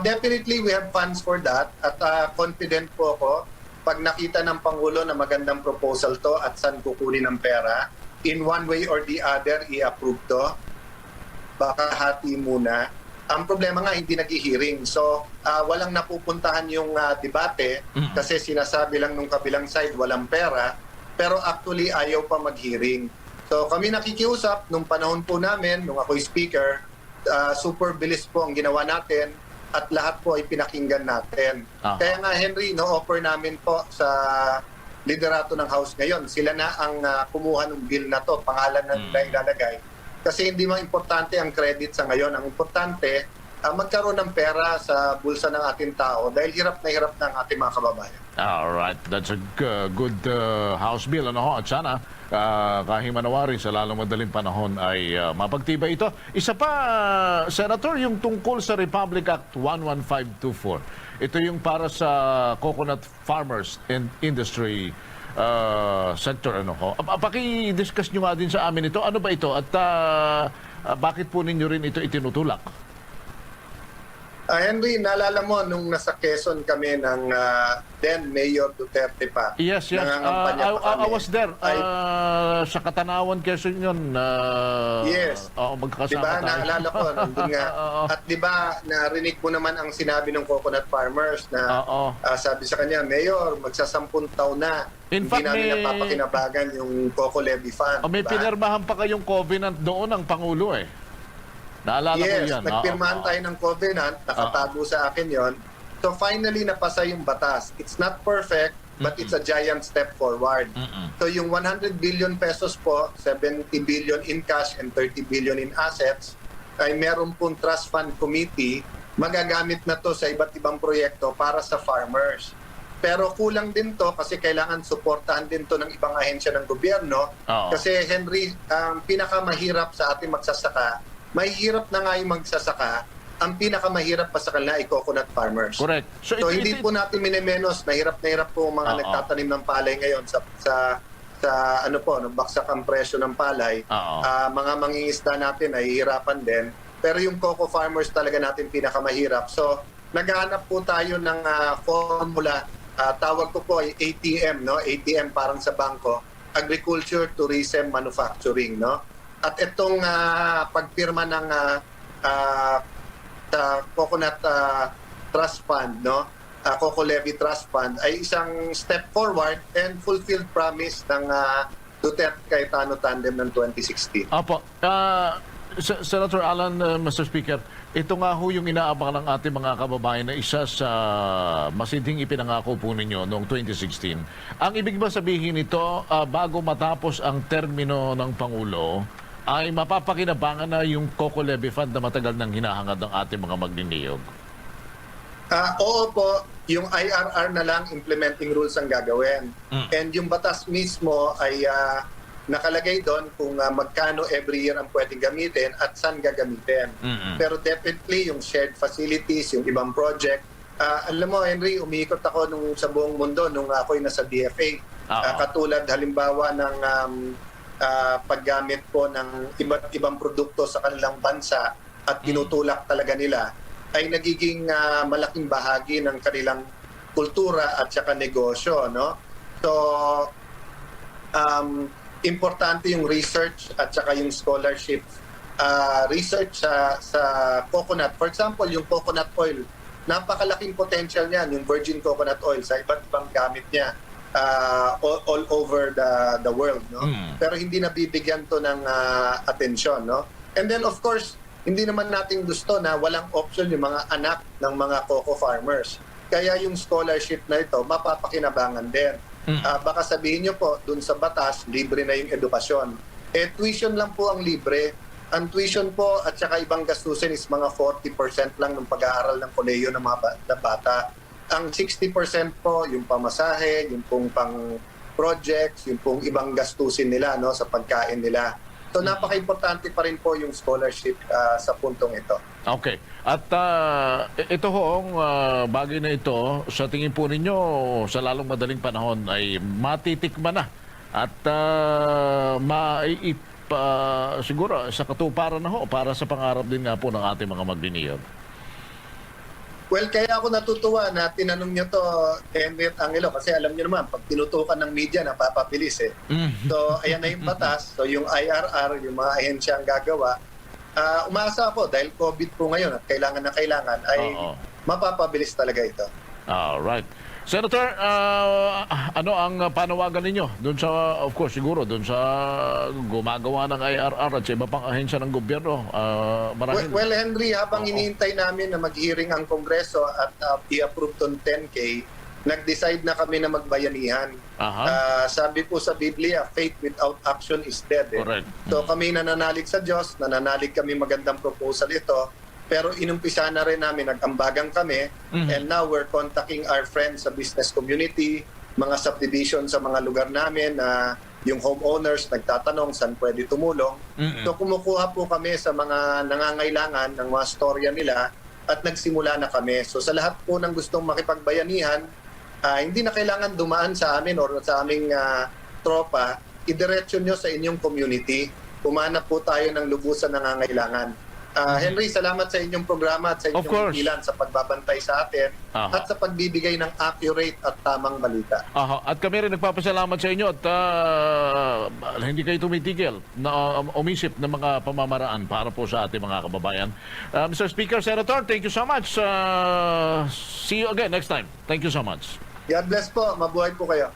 Definitely, we have funds for that at confident po ako pag nakita ng Pangulo na magandang proposal to at saan kukunin ang pera, in one way or the other, i-approve to. Baka hati muna. Ang problema nga, hindi nag-hearing. So, walang napupuntahan yung debate kasi sinasabi lang nung kabilang side, walang pera. Pero actually, ayaw pa mag-hearing. So, kami nakikiusap nung panahon po namin, nung ako'y speaker, super bilis po ang ginawa natin at lahat po ay pinakinggan natin. Kaya nga, Henry, no-offer namin po sa liderato ng House ngayon. Sila na ang kumuha ng bill na to, pangalan na nila ilalagay. Kasi hindi man importante ang credit sa ngayon. Ang importante, magkaroon ng pera sa bulsa ng ating tao dahil hirap na ang ating mga kababayan. Alright, that's a good House bill. Ano ho? At sana, kahimanawari sa lalong madaling panahon ay mapagtibay ito. Isa pa, Senator, yung tungkol sa Republic Act 11524. Ito yung para sa coconut farmers and industry sector. Ano ho? Paki-discuss nyo nga din sa amin ito. Ano ba ito? At bakit po ninyo rin ito itinutulak? Henry, naalala mo nung nasa Quezon kami ng then Mayor Duterte pa. Yes. Nangangampanya pa kami. I was there. Sa Katanawan, Quezon yun. Yes. Magkakasama diba, tayo. naalala ko. Nandun nga. At diba, narinig mo naman ang sinabi ng coconut farmers na sabi sa kanya, Mayor, magsasampung taon na. In fact, hindi namin napapakinabagan yung Coco Levy Fund. May pinirmahan pa kayong covenant doon ng Pangulo eh. Naalala ko yan. Nagpirmahan tayo ng covenant, nakatago sa akin yon. So finally, napasa yung batas. It's not perfect, but it's a giant step forward. So yung 100 billion pesos po, 70 billion in cash and 30 billion in assets, ay meron pong trust fund committee, magagamit na to sa iba't ibang proyekto para sa farmers. Pero kulang din to kasi kailangan suportahan din to ng ibang ahensya ng gobyerno. Kasi Henry, ang pinakamahirap sa ating magsasaka, mahirap na nga yung magsasaka, ang pinakamahirap pa sa kanila ay coconut farmers. Correct. So hindi po natin minemenos, na hirap po mga nagtatanim ng palay ngayon sa ano po, baksak ang presyo ng palay. Mga mangingisda natin ay hihirapan din. Pero yung coco farmers talaga natin pinakamahirap. So naghahanap po tayo ng formula tawag ko po ay ATM, no? ATM parang sa bangko, Agriculture, Tourism, Manufacturing, no? At itong pagpirma ng Coconut Trust Fund, no? Coco Levy Trust Fund ay isang step forward and fulfilled promise ng Duterte Cayetano tandem ng 2016. Apo. Senator Alan, Mr. Speaker, ito nga ho yung inaabang ng ating mga kababayan na isa sa masinding ipinangako po ninyo noong 2016. Ang ibig ba sabihin nito, bago matapos ang termino ng Pangulo, ay mapapakinabangan na yung Coco Levy Fund na matagal nang hinahangad ng ating mga magniniyog? Oo po, yung IRR na lang implementing rules ang gagawin. And yung batas mismo ay nakalagay doon kung magkano every year ang pwedeng gamitin at saan gagamitin. Pero definitely yung shared facilities, yung ibang project. Alam mo, Henry, umiikot ako sa buong mundo nung ako'y nasa DFA. Katulad halimbawa ng paggamit po ng iba't ibang produkto sa kanilang bansa at tinutulak talaga nila ay nagiging malaking bahagi ng kanilang kultura at saka negosyo, no? So importante yung research at saka yung scholarship. Research sa coconut. For example, yung coconut oil, napakalaking potential niyan, yung virgin coconut oil sa iba't ibang gamit niya all over the world, no? Pero hindi nabibigyan to ng atensyon, no? And then of course, hindi naman natin gusto na walang option yung mga anak ng mga coco farmers. Kaya yung scholarship na ito, mapapakinabangan din. Baka sabihin nyo po, dun sa batas, libre na yung edukasyon. Tuition lang po ang libre. Ang tuition po at saka ibang gastusin is mga 40% lang ng pag-aaral ng kolehiyo ng mga bata. Ang 60% po, yung pamasahe, yung pong pang-projects, yung pong ibang gastusin nila, no, sa pagkain nila. So napaka-importante pa rin po yung scholarship sa puntong ito. Okay. At ito hoong bagay na ito, sa tingin po ninyo, sa lalong madaling panahon ay matitikman na at siguro sa katuparan na ho para sa pangarap din nga po ng ating mga magniniyog. Well, kaya ako natutuwa na tinanong nyo to, Henry at Angelo, kasi alam nyo naman, pag tinutukan ng media, napapabilis eh. So, ayan na yung batas. So, yung IRR, yung mga ahensya ang gagawa. Umasa ako, dahil COVID po ngayon at kailangan na kailangan, ay mapapabilis talaga ito. Alright. Senator, ano ang panawagan ninyo doon sa, of course, siguro doon sa gumagawa ng IRR at sa iba pang ahensya ng gobyerno? Well, Henry, habang hinihintay namin na mag-hearing ang Kongreso at i-approve tong 10K, nag-decide na kami na magbayanihan. Sabi po sa Biblia, faith without action is dead. Correct. So kami nananalig sa Diyos, nananalig kami magandang proposal ito. Pero inumpisa na rin namin, nag-ambagan kami, and now we're contacting our friends sa business community, mga subdivision sa mga lugar namin na yung homeowners nagtatanong saan pwede tumulong. So kumukuha po kami sa mga nangangailangan ng mga storya nila at nagsimula na kami. So sa lahat po ng gustong makipagbayanihan, hindi na kailangan dumaan sa amin or sa aming tropa, idiretso nyo sa inyong community. Pumanap po tayo ng lubusan nangangailangan. Henry, salamat sa inyong programa at sa inyong ilan sa pagbabantay sa atin at sa pagbibigay ng accurate at tamang balita. At kami rin nagpapasalamat sa inyo at hindi kayo tumitigil na umisip ng mga pamamaraan para po sa ating mga kababayan. Mr. Speaker, Senator, thank you so much. See you again next time. Thank you so much. God bless po. Mabuhay po kayo.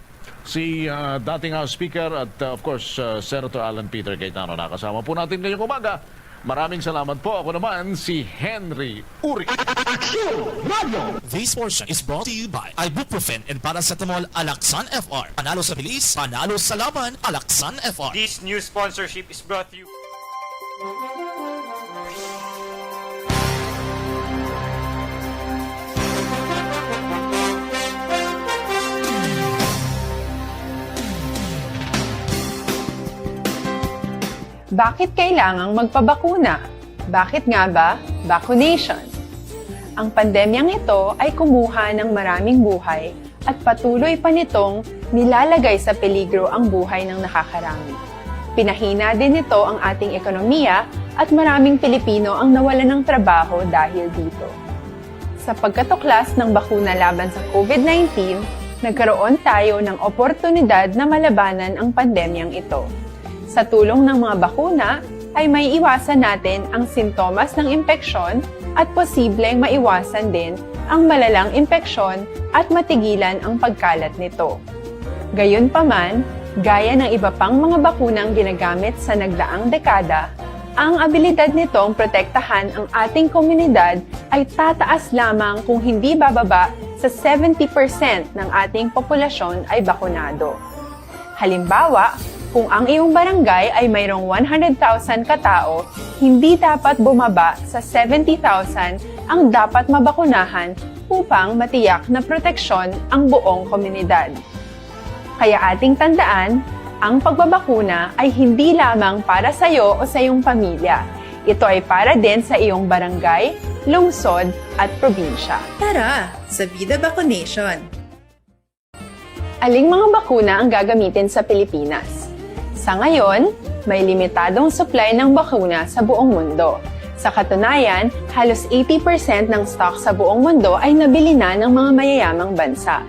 Si dating House Speaker at of course Senator Alan Peter Cayetano nakasama po natin ngayong umaga. Maraming salamat po. Ako naman si Henry Uri. Aksyon Radio! This portion is brought to you by Ibuprofen and Paracetamol Alaksan FR. Panalo sa bilis, panalo sa laban, Alaksan FR. This new sponsorship is brought to you. Bakit kailangang magpabakuna? Bakit nga ba vaccination? Ang pandemyang ito ay kumuha ng maraming buhay at patuloy pa nitong nilalagay sa peligro ang buhay ng nakakarami. Pinahina din nito ang ating ekonomiya at maraming Pilipino ang nawalan ng trabaho dahil dito. Sa pagkatuklas ng bakuna laban sa COVID-19, nagkaroon tayo ng oportunidad na malabanan ang pandemyang ito. Sa tulong ng mga bakuna, ay may iwasan natin ang sintomas ng impeksyon at posibleng maiwasan din ang malalang impeksyon at matigilan ang pagkalat nito. Gayunpaman, gaya ng iba pang mga bakunang ginagamit sa nagdaang dekada, ang abilidad nitong protektahan ang ating komunidad ay tataas lamang kung hindi bababa sa 70% ng ating populasyon ay bakunado. Halimbawa, kung ang iyong barangay ay mayroong 100,000 katao, hindi dapat bumaba sa 70,000 ang dapat mabakunahan upang matiyak na proteksyon ang buong komunidad. Kaya ating tandaan, ang pagbabakuna ay hindi lamang para sa iyo o sa iyong pamilya. Ito ay para din sa iyong barangay, lungsod at probinsya. Tara, sa Vida Vaccination! Aling mga bakuna ang gagamitin sa Pilipinas? Sa ngayon, may limitadong supply ng bakuna sa buong mundo. Sa katunayan, halos 80% ng stock sa buong mundo ay nabili na ng mga mayayamang bansa.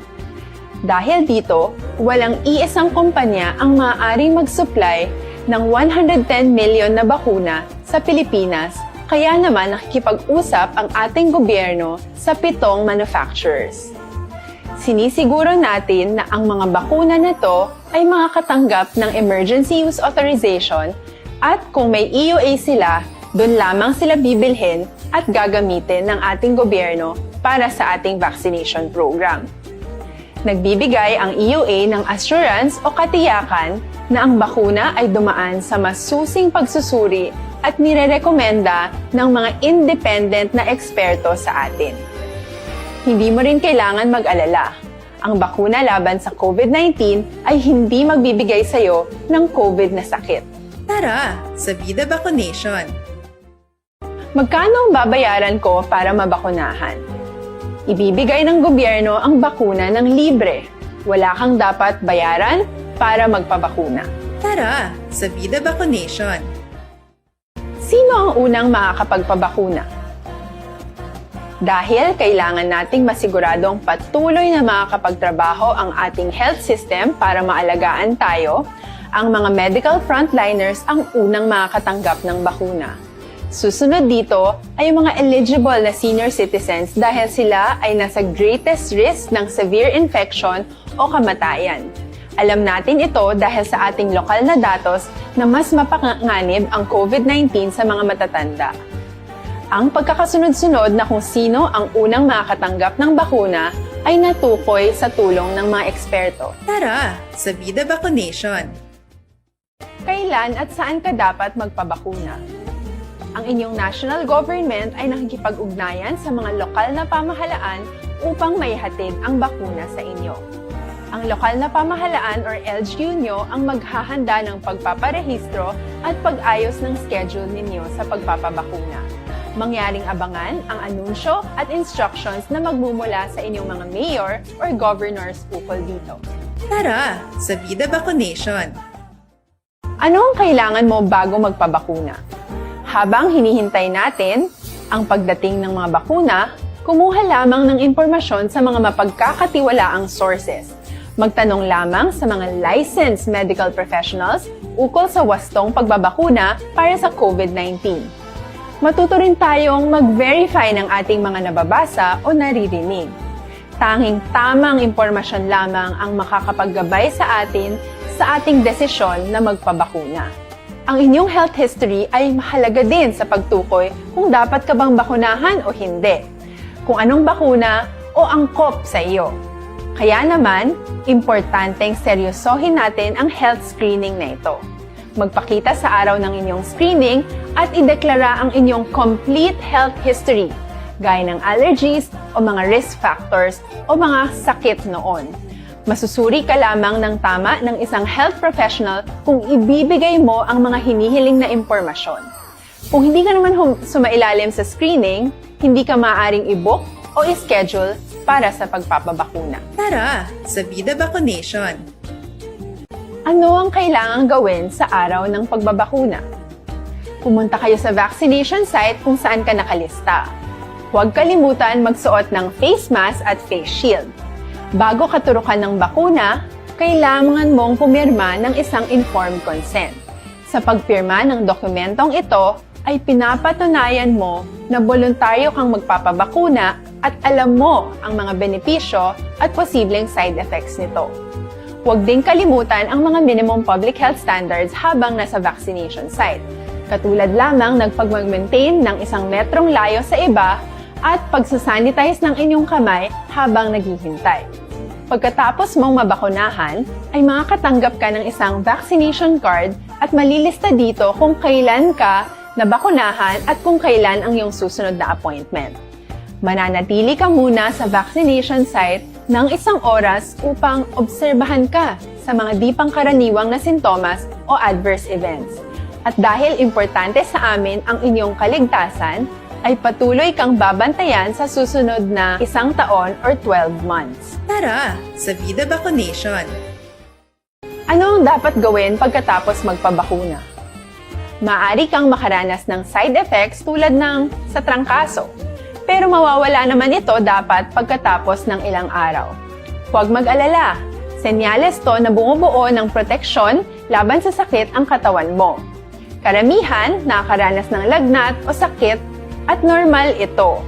Dahil dito, walang iisang kumpanya ang maaaring mag-supply ng 110 million na bakuna sa Pilipinas, kaya naman nakikipag-usap ang ating gobyerno sa 7 manufacturers. Sinisiguro natin na ang mga bakuna na to ay makakatanggap ng Emergency Use Authorization at kung may EUA sila, doon lamang sila bibilhin at gagamitin ng ating gobyerno para sa ating vaccination program. Nagbibigay ang EUA ng assurance o katiyakan na ang bakuna ay dumaan sa masusing pagsusuri at nirerekomenda ng mga independent na eksperto sa atin. Hindi mo rin kailangan mag-alala. Ang bakuna laban sa COVID-19 ay hindi magbibigay sa iyo ng COVID na sakit. Tara, sa Vida Vaccination! Magkano ang babayaran ko para mabakunahan? Ibibigay ng gobyerno ang bakuna ng libre. Wala kang dapat bayaran para magpabakuna. Tara, sa Vida Vaccination! Sino ang unang makakapagpabakuna? Dahil kailangan nating masiguradong patuloy na makakapagtrabaho ang ating health system para maalagaan tayo, ang mga medical frontliners ang unang makakatanggap ng bakuna. Susunod dito ay yung mga eligible na senior citizens dahil sila ay nasa greatest risk ng severe infection o kamatayan. Alam natin ito dahil sa ating lokal na datos na mas mapanganib ang COVID-19 sa mga matatanda. Ang pagkakasunod-sunod na kung sino ang unang makakatanggap ng bakuna ay natukoy sa tulong ng mga eksperto. Tara, sa Vida Vaccination! Kailan at saan ka dapat magpabakuna? Ang inyong national government ay nakikipag-ugnayan sa mga lokal na pamahalaan upang maihatid ang bakuna sa inyo. Ang lokal na pamahalaan or LGU nyo ang maghahanda ng pagpaparehistro at pag-ayos ng schedule ninyo sa pagpapabakuna. Mangyaring abangan ang anunsyo at instructions na magmumula sa inyong mga mayor or governors ukol dito. Tara, sa Vida Vaccination! Ano ang kailangan mo bago magpabakuna? Habang hinihintay natin ang pagdating ng mga bakuna, kumuha lamang ng impormasyon sa mga mapagkakatiwalaang sources. Magtanong lamang sa mga licensed medical professionals ukol sa wastong pagbabakuna para sa COVID-19. Matuto rin tayong mag-verify ng ating mga nababasa o naririnig. Tanging tamang impormasyon lamang ang makakapaggabay sa ating desisyon na magpabakuna. Ang inyong health history ay mahalaga din sa pagtukoy kung dapat ka bang bakunahan o hindi, kung anong bakuna o angkop sa iyo. Kaya naman, importanteng seryosohin natin ang health screening na ito. Magpakita sa araw ng inyong screening at ideklara ang inyong complete health history, gaya ng allergies o mga risk factors o mga sakit noon. Masusuri ka lamang ng tama ng isang health professional kung ibibigay mo ang mga hinihiling na impormasyon. Kung hindi ka naman sumailalim sa screening, hindi ka maaaring i-book o i-schedule para sa pagpapabakuna. Tara, sa Vida Vaccination! Ano ang kailangang gawin sa araw ng pagbabakuna? Pumunta kayo sa vaccination site kung saan ka nakalista. Huwag kalimutan magsuot ng face mask at face shield. Bago ka turukan ng bakuna, kailangan mong pumirma ng isang informed consent. Sa pagpirma ng dokumentong ito, ay pinapatunayan mo na voluntaryo kang magpapabakuna at alam mo ang mga benepisyo at posibleng side effects nito. Huwag ding kalimutan ang mga minimum public health standards habang nasa vaccination site. Katulad lamang nagpag-maintain ng 1 metrong layo sa iba at pagsasanitize ng inyong kamay habang naghihintay. Pagkatapos mong mabakunahan, ay makakatanggap ka ng isang vaccination card at malilista dito kung kailan ka nabakunahan at kung kailan ang iyong susunod na appointment. Mananatili ka muna sa vaccination site ng 1 oras upang obserbahan ka sa mga di pangkaraniwang na sintomas o adverse events. At dahil importante sa amin ang inyong kaligtasan, ay patuloy kang babantayan sa susunod na 1 taon or 12 months. Tara sa Vida Vaccination. Ano ang dapat gawin pagkatapos magpabakuna? Maaari kang makaranas ng side effects tulad ng sa trangkaso, pero mawawala naman ito dapat pagkatapos ng ilang araw. Huwag mag-alala, senyales to na bumubuo ng proteksyon laban sa sakit ang katawan mo. Karamihan nakakaranas ng lagnat o sakit at normal ito.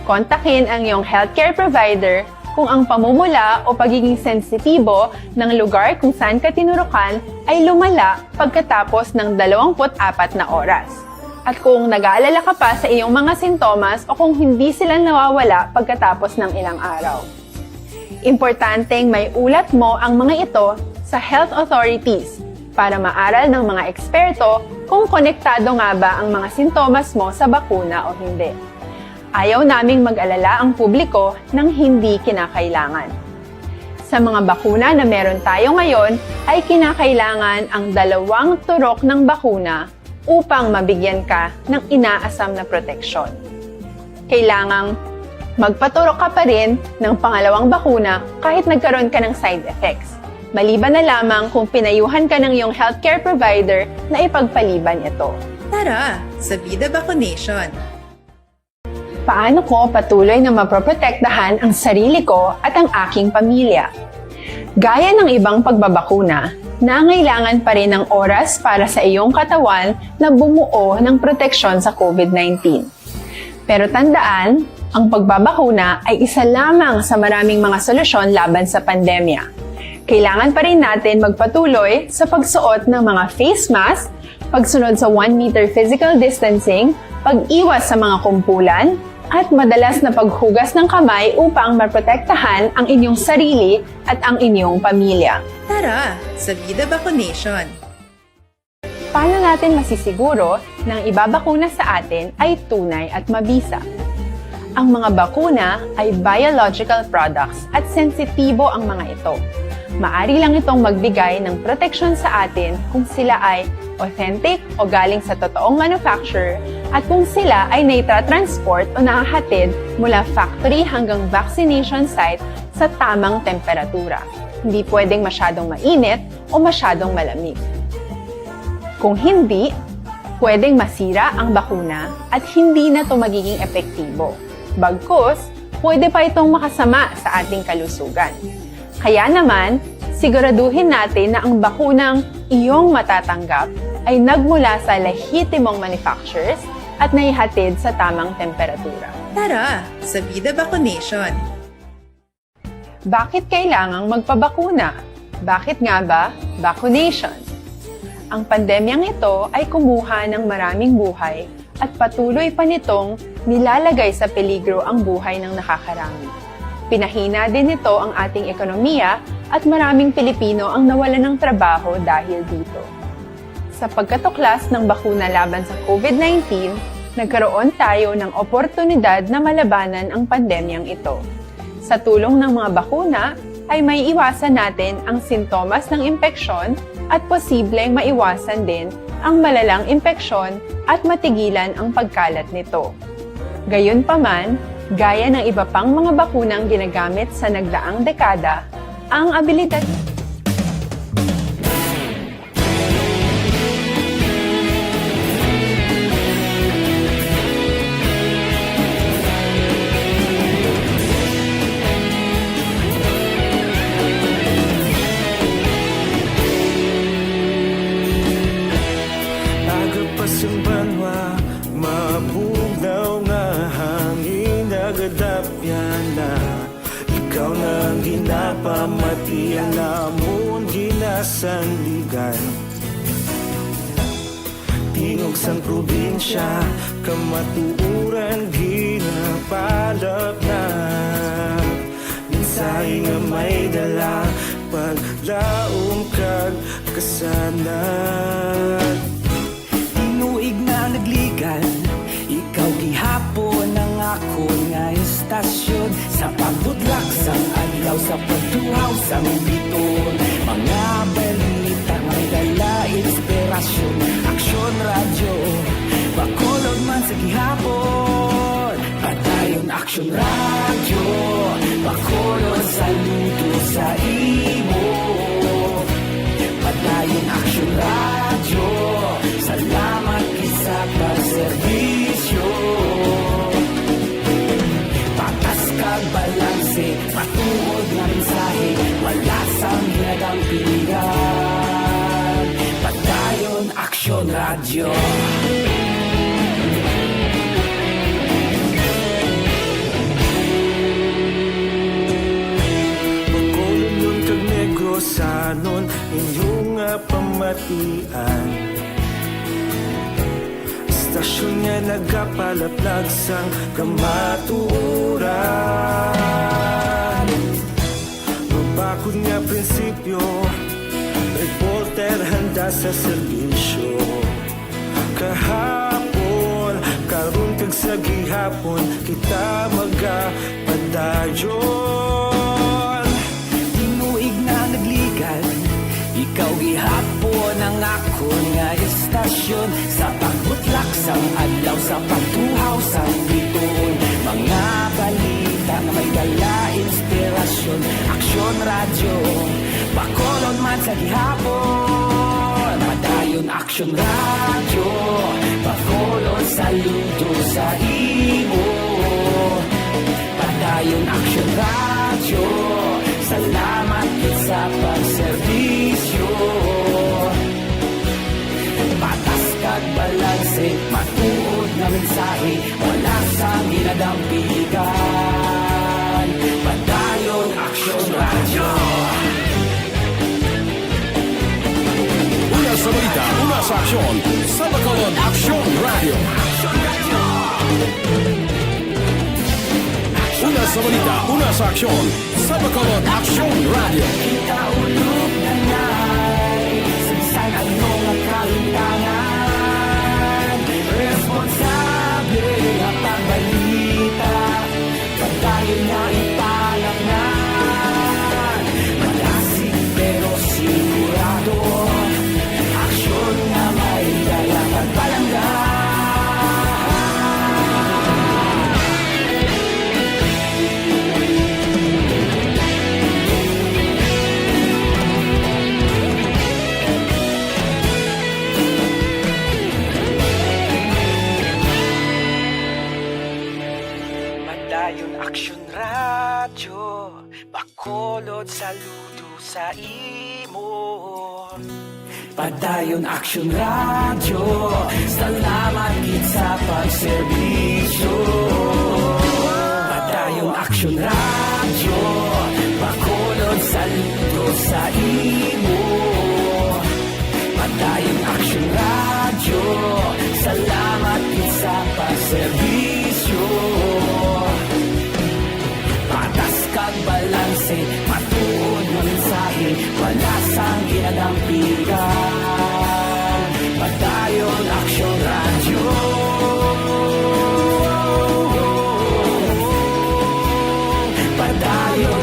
Kontakin ang iyong healthcare provider kung ang pamumula o pagiging sensitibo ng lugar kung saan ka tinurukan ay lumala pagkatapos ng 24 na oras. At kung nag-aalala ka pa sa iyong mga sintomas o kung hindi sila nawawala pagkatapos ng ilang araw. Importanteng may ulat mo ang mga ito sa health authorities para maaral ng mga eksperto kung konektado nga ba ang mga sintomas mo sa bakuna o hindi. Ayaw naming mag-alala ang publiko ng hindi kinakailangan. Sa mga bakuna na meron tayo ngayon, ay kinakailangan ang 2 turok ng bakuna upang mabigyan ka ng inaasam na proteksyon. Kailangang magpaturok ka pa rin ng pangalawang bakuna kahit nagkaroon ka ng side effects. Maliban na lamang kung pinayuhan ka ng iyong healthcare provider na ipagpaliban ito. Tara sa Vida Vaccination. Paano ko patuloy na maproprotektahan ang sarili ko at ang aking pamilya? Gaya ng ibang pagbabakuna, nangailangan pa rin ng oras para sa iyong katawan na bumuo ng proteksyon sa COVID-19. Pero tandaan, ang pagbabakuna ay isa lamang sa maraming mga solusyon laban sa pandemya. Kailangan pa rin natin magpatuloy sa pagsuot ng mga face mask, pagsunod sa 1 meter physical distancing, pag-iwas sa mga kumpulan, at madalas na paghugas ng kamay upang maprotektahan ang inyong sarili at ang inyong pamilya. Tara sa Vida Vaccination. Paano natin masisiguro na ang ibabakuna sa atin ay tunay at mabisa? Ang mga bakuna ay biological products at sensitibo ang mga ito. Maari lang itong magbigay ng proteksyon sa atin kung sila ay authentic o galing sa totoong manufacturer at kung sila ay naitra-transport o nahahatid mula factory hanggang vaccination site sa tamang temperatura. Hindi pwedeng masyadong mainit o masyadong malamig. Kung hindi, pwedeng masira ang bakuna at hindi na ito magiging epektibo. Bagkus, pwede pa itong makasama sa ating kalusugan. Kaya naman, siguraduhin natin na ang bakunang iyong matatanggap ay nagmula sa lehitimong manufacturers at naihatid sa tamang temperatura. Tara sa Vida Vaccination. Bakit kailangang magpabakuna? Bakit nga ba vaccination? Ang pandemyang ito ay kumuha ng maraming buhay at patuloy pa nitong nilalagay sa peligro ang buhay ng nakakarami. Pinahina din nito ang ating ekonomiya at maraming Pilipino ang nawalan ng trabaho dahil dito. Sa pagkatuklas ng bakuna laban sa COVID-19, nagkaroon tayo ng oportunidad na malabanan ang pandemyang ito. Sa tulong ng mga bakuna, ay may iwasan natin ang sintomas ng impeksyon at posibleng maiwasan din ang malalang impeksyon at matigilan ang pagkalat nito. Gayunpaman, gaya ng iba pang mga bakunang ginagamit sa nagdaang dekada, ang abilidad ikaw na ang ginapamati, ang amon ginasandigan. Tingog sang probinsya, kamatuuran ginapalap na. Minsay nga may dala, paglaom kag kasanag. Tinuig na nagligan, ikaw gihapon ang ako nga istasyon. Sa pagdudlak sang adlaw, sa pagtuhaw sang biton, mga balita may dala inspirasyon. Aksyon radyo, bakolod man sa gihapon. Padayon Aksyon radyo, bakolod saludo sa imo. Padayon Aksyon radyo, salamat isa pagserbisyo. Patas kag balanse, patuod na mensahe, wala sang hinagang pilihan. Padayon Aksyon radyo. Bakolod nun kag Negrosanon, inyong nga pamatian. Istasyon nga nagapalaplag sang kamatuuran. Mabakod nga prinsipyo, reporter handa sa serbisyo. Kahapon, karon kag sa gihapon, kita magapadayon. Tinuig na nagligan, ikaw gihapon ang ako nga istasyon. Sa pagbutlak sang adlaw, sa pagtuhaw sang biton, mga balita na may dala inspirasyon. Aksyon radyo, bakolod man sa gihapon. Padayon Aksyon radyo, bakolod saludo sa imo. Padayon Aksyon radyo, salamat sa pagserbisyo. Patas kag balanse, matuod na mensahe, wala sang ginadampigan. Padayon Aksyon radyo. Una sa balita, una sa aksyon, sa Bacolod Aksyon Radio. Una sa balita, una sa aksyon, sa Bacolod Aksyon Radio. Kita ulog na na'y sinsan ang mga kalintangan. Responsable ang pagbalita, pagdayon na ipalaknan. Malasig pero sigurado, aksyon na may dala pagpalanggan. Padayon Aksyon radyo, bakolod saludo sa imo. Padayon Aksyon radyo, salamat gid sa pagserbisyo. Padayon Aksyon radyo, bakolod saludo sa imo. Padayon Aksyon radyo, salamat gid sa pagserbisyo. Patas kag balanse, matuod na mensahe, wala sang ginadampigan. Padayon Aksyon radyo. Padayon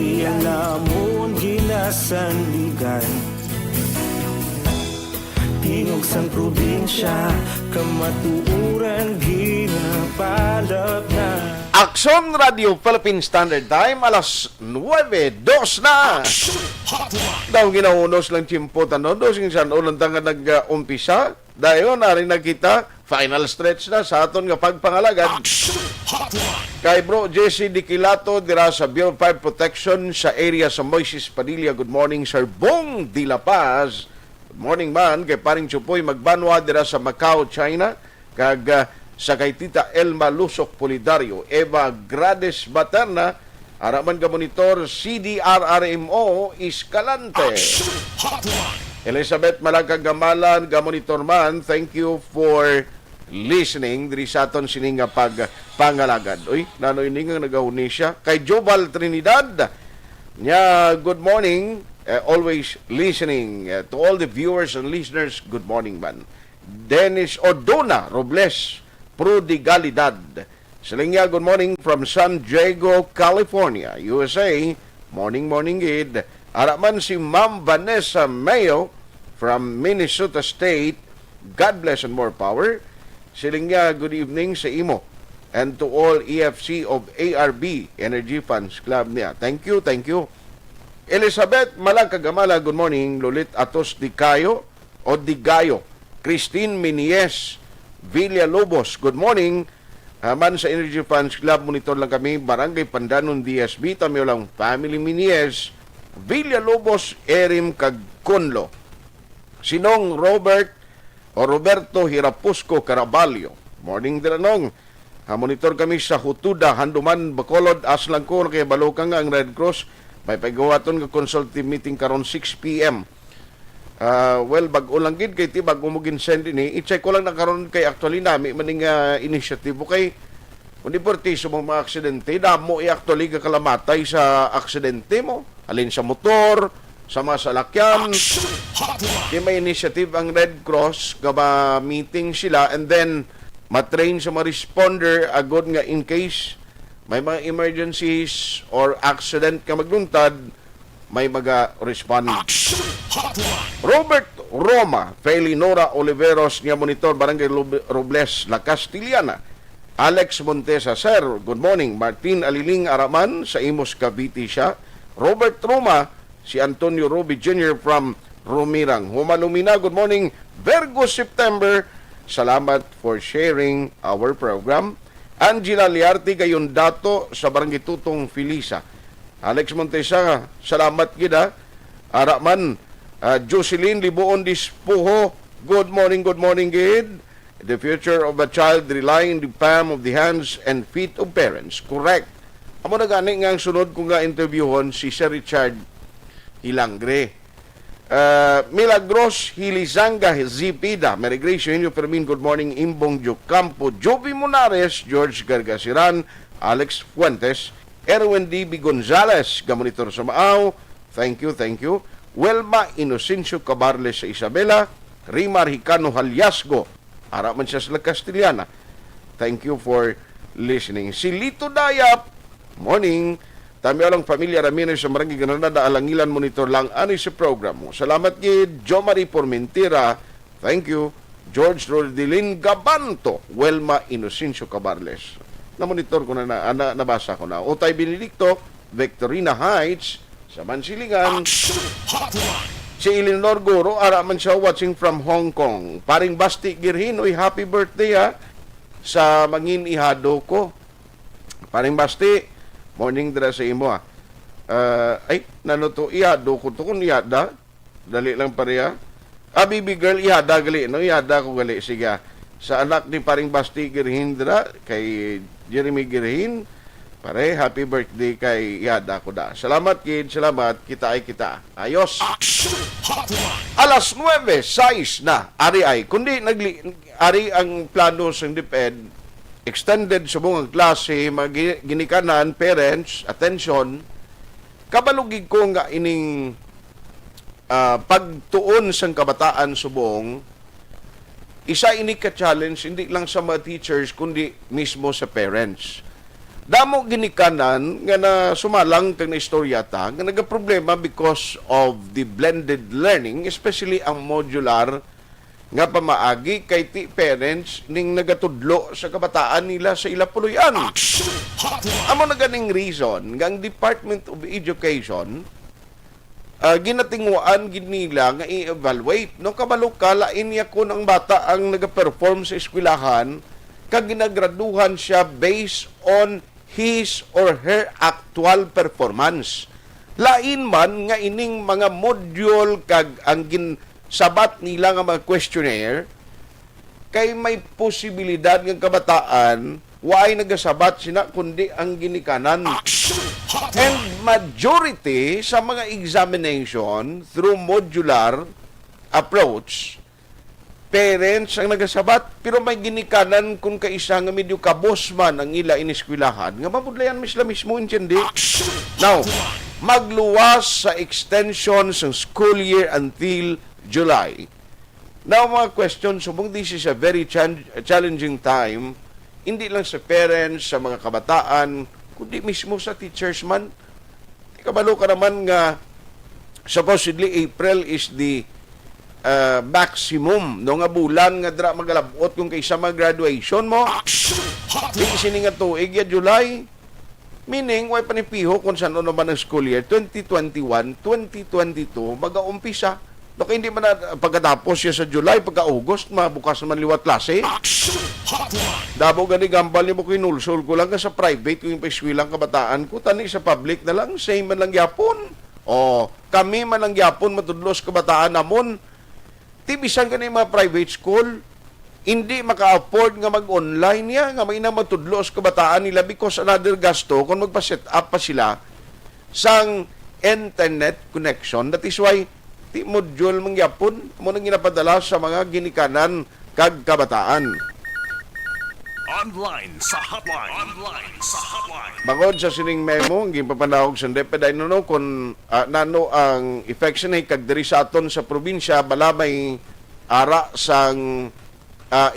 Di alamon ginasandigan Tingog sang probinsya Kamatuuran ginapalab na Aksyon Radio Philippine Standard Time, alas 9:02 na. Daw ginaunos lang tiyempo tanong, dosing san ulang tanga nag-umpisa. Dayon, narin nakita, final stretch na sa aton nga pagpangalagad. Kay bro Jesse Diquilato, dira sa Bureau of Fire Protection sa area sa Moises Padilla. Good morning, Sir Bong de La Paz. Good morning man, kay paring Chupoy Magbanwa, dira sa Macau, China. Kag sa kay Tita Elma Lusok Polidario, Eva Grades Baterna, araman ka monitor CDRRMO Escalante. Elizabeth Malagag Gamalan, ka monitor man, thank you for listening. Diri sa aton sininga pagpangalagad. Uy, nanoy ning nga nagahuni siya. Kay Jobal Trinidad, nya good morning, always listening. To all the viewers and listeners, good morning man. Dennis Odona Robles Prodigalidad. Silingya, good morning from San Diego, California, USA. Morning, morning, gid. Araman si Ma'am Vanessa Mayo from Minnesota State. God bless and more power. Silingya, good evening sa imo and to all EFC of ARB, Energy Funds Club niya. Thank you, thank you. Elizabeth Malagkagamala, good morning. Lulit Atos Dicayo o Digayo. Christine Minies Villalobos, good morning. Man sa Energy Funds Club, monitor lang kami, Barangay Pandanon, DSB, tamiyo lang, Family Minies, Villalobos, Erim, Kagkunlo. Sinong Robert o Roberto Hirapusco Caraballo. Morning diranong. Monitor kami sa Hutuda, Handuman, Bacolod, Aslang ko, kay Balukang ang Red Cross. May pagawaton ng consultative meeting karon 6 p.m. Well, bag-o lang gid kay ti bag-o mo ginsend ini. I-check ko lang na karon kay actually nami maning initiative kay kundi portiso mga aksidente damo i-actually ka kalamatay sa aksidente mo. Alin sa motor, sa mga salakyan. Di may initiative ang Red Cross gaba meeting sila and then matrain sa mga responder agad nga in case may mga emergencies or accident ka magluntad, may mag-respond. Robert Roma, Felinora Oliveros, niya monitor, Barangay Robles, La Castillana. Alex Montesa, Sir, good morning. Martin Aliling Araman, sa Imos, Cavite siya. Robert Roma, si Antonio Ruby Jr. from Rumirang. Humalumina, good morning. Virgo September, salamat for sharing our program. Angela Liarte, kayon dato sa Barangay Tutong, Filisa. Alex Montesa, salamat gida. Araman, Jocelyn Libuon Dispuho, good morning gid. The future of a child rely in the palm of the hands and feet of parents. Correct. Amo na gani nga ang sunod kong nga interviewon si Sir Richard Hilangre. Milagros Hilizanga Zipida, Mary Grace Eugenio Fermin, good morning. Imbong Jocampo, Joby Monares, George Gargasiran, Alex Fuentes, Erwin D.B. Gonzales, gamonitor sa Maaw, thank you. Welma Inocencio Cabarles sa Isabela, Rimar Hicano Halyasgo, araman siya sa Castillana. Thank you for listening. Si Lito Dayap, morning. Tami alang pamilya Ramirez sa Barangay Granada, Alangilan, monitor lang ani sa program mo. Salamat gid, Jo Marie Pormentira, thank you. George Rodilin Gabanto, Welma Inocencio Cabarles. Na-monitor ko na, nabasa ko na. Otay Benedicto, Victorina Heights, sa Mansilingan. Si Eleanor Goro, araman siya watching from Hong Kong. Paring Basti Girhinoy, happy birthday ha, sa mangin ihado ko. Paring Basti, morning dira sa imo ha. Nanuto, ihado ko to kung ihada. Dali lang pareha. Baby girl, ihada gali. No, ihada ko gali. Sige, sa anak ni paring Basti Girhin dira, kay Jeremy Girhin, pare, happy birthday kay Yada ko da. Salamat kid, salamat. Kita ay kita. Ayos. Alas 9:06 na. Ari kundi ari ang plano sa DepEd, extended sa mga klase, ginikanan, parents, attention. Kabalugig ko nga ining pagtuon sang kabataan subong, isa ini ka-challenge, hindi lang sa mga teachers, kundi mismo sa parents. Damo ginikanan nga na sumalang kag na istorya ta nga nagaproblema because of the blended learning, especially ang modular nga pamaagi kay ti parents ning nagatudlo sa kabataan nila sa ila puloy-an. Amo na ganing reason nga ang Department of Education ginatinguan ginila nga i-evaluate no kabalo kalain niya ko ng bata ang nagaperform sa eskwelahan kag ginagraduhan siya based on his or her actual performance. Lain man nga ining mga module kag ang ginsabat nila nga mga questionnaire kay may posibilidad ng kabataan waay nagasabat sina kundi ang ginikanan. And majority sa mga examination through modular approach, parents ang nagasabat, pero may ginikanan kung kaisa nga medyo kabos man ang ila iniskwilahan, nga mabudlayan misla mismo intindi. Now, magluwas sa extension sa school year until July. Now, mga questions, subong this is a very challenging time, hindi lang sa parents, sa mga kabataan, kundi mismo sa teachers man. Kabalo ka naman nga supposedly April is the maximum no nga bulan nga dra magalabot kung kaysa mag-graduation mo. Di sini nga tuig ya July. Meaning, way panipiho kung saan naman ang school year 2021, 2022 mag-aumpisa. No, kaya hindi man na pagkatapos siya sa July, pagka-August, mabukas naman liwat klase. Dabo gani gambal ni mo kinulsol ko lang sa private kung yung paiswilang kabataan ko, tani sa public na lang, same man lang yapon. O, kami man lang yapon, matudlos kabataan namon. Tibisan ka na yung mga private school, hindi maka-afford nga mag-online niya, nga may na matudlos kabataan nila because another gasto kung magpa-set up pa sila sang internet connection. That is why ti module mangyapon mo nang ginapadala sa mga ginikanan kag kabataan. Online sa hotline. Bangod sa sining memo, ang gipapanahog sa DepEd, I don't know kung nano ang effection ay kag diri sa aton sa probinsya, bala may ara sang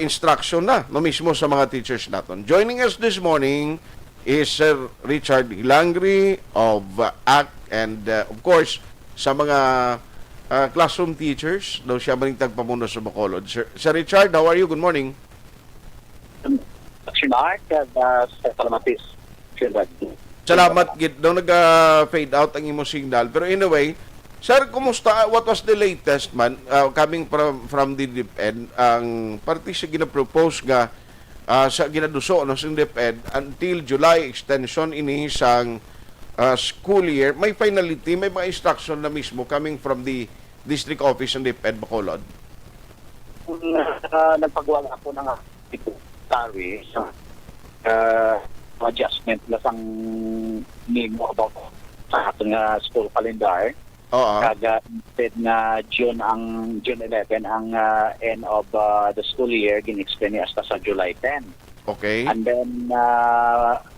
instruction na no mismo sa mga teachers naton. Joining us this morning is Sir Richard Hilangri of ACT and of course sa mga classroom teachers, daw siya maring tagpamuno sa Bacolod. Sir Richard, how are you? Good morning. Salamat, gid. Daw nag-fade out ang imong signal. Pero anyway, sir, kumusta? What was the latest man coming from the DepEd? Ang party siya ginapropose nga sa ginaduso no, sa DepEd until July extension ini sang school year, may finality, may mga instruction na mismo coming from the district office ng DepEd Bacolod? Nagpagawa po ng secretary sa adjustment na sang memo about sa ating school calendar. Kaga instead na June 11 ang end of the school year, gin-extend hasta sa July 10. Okay. And then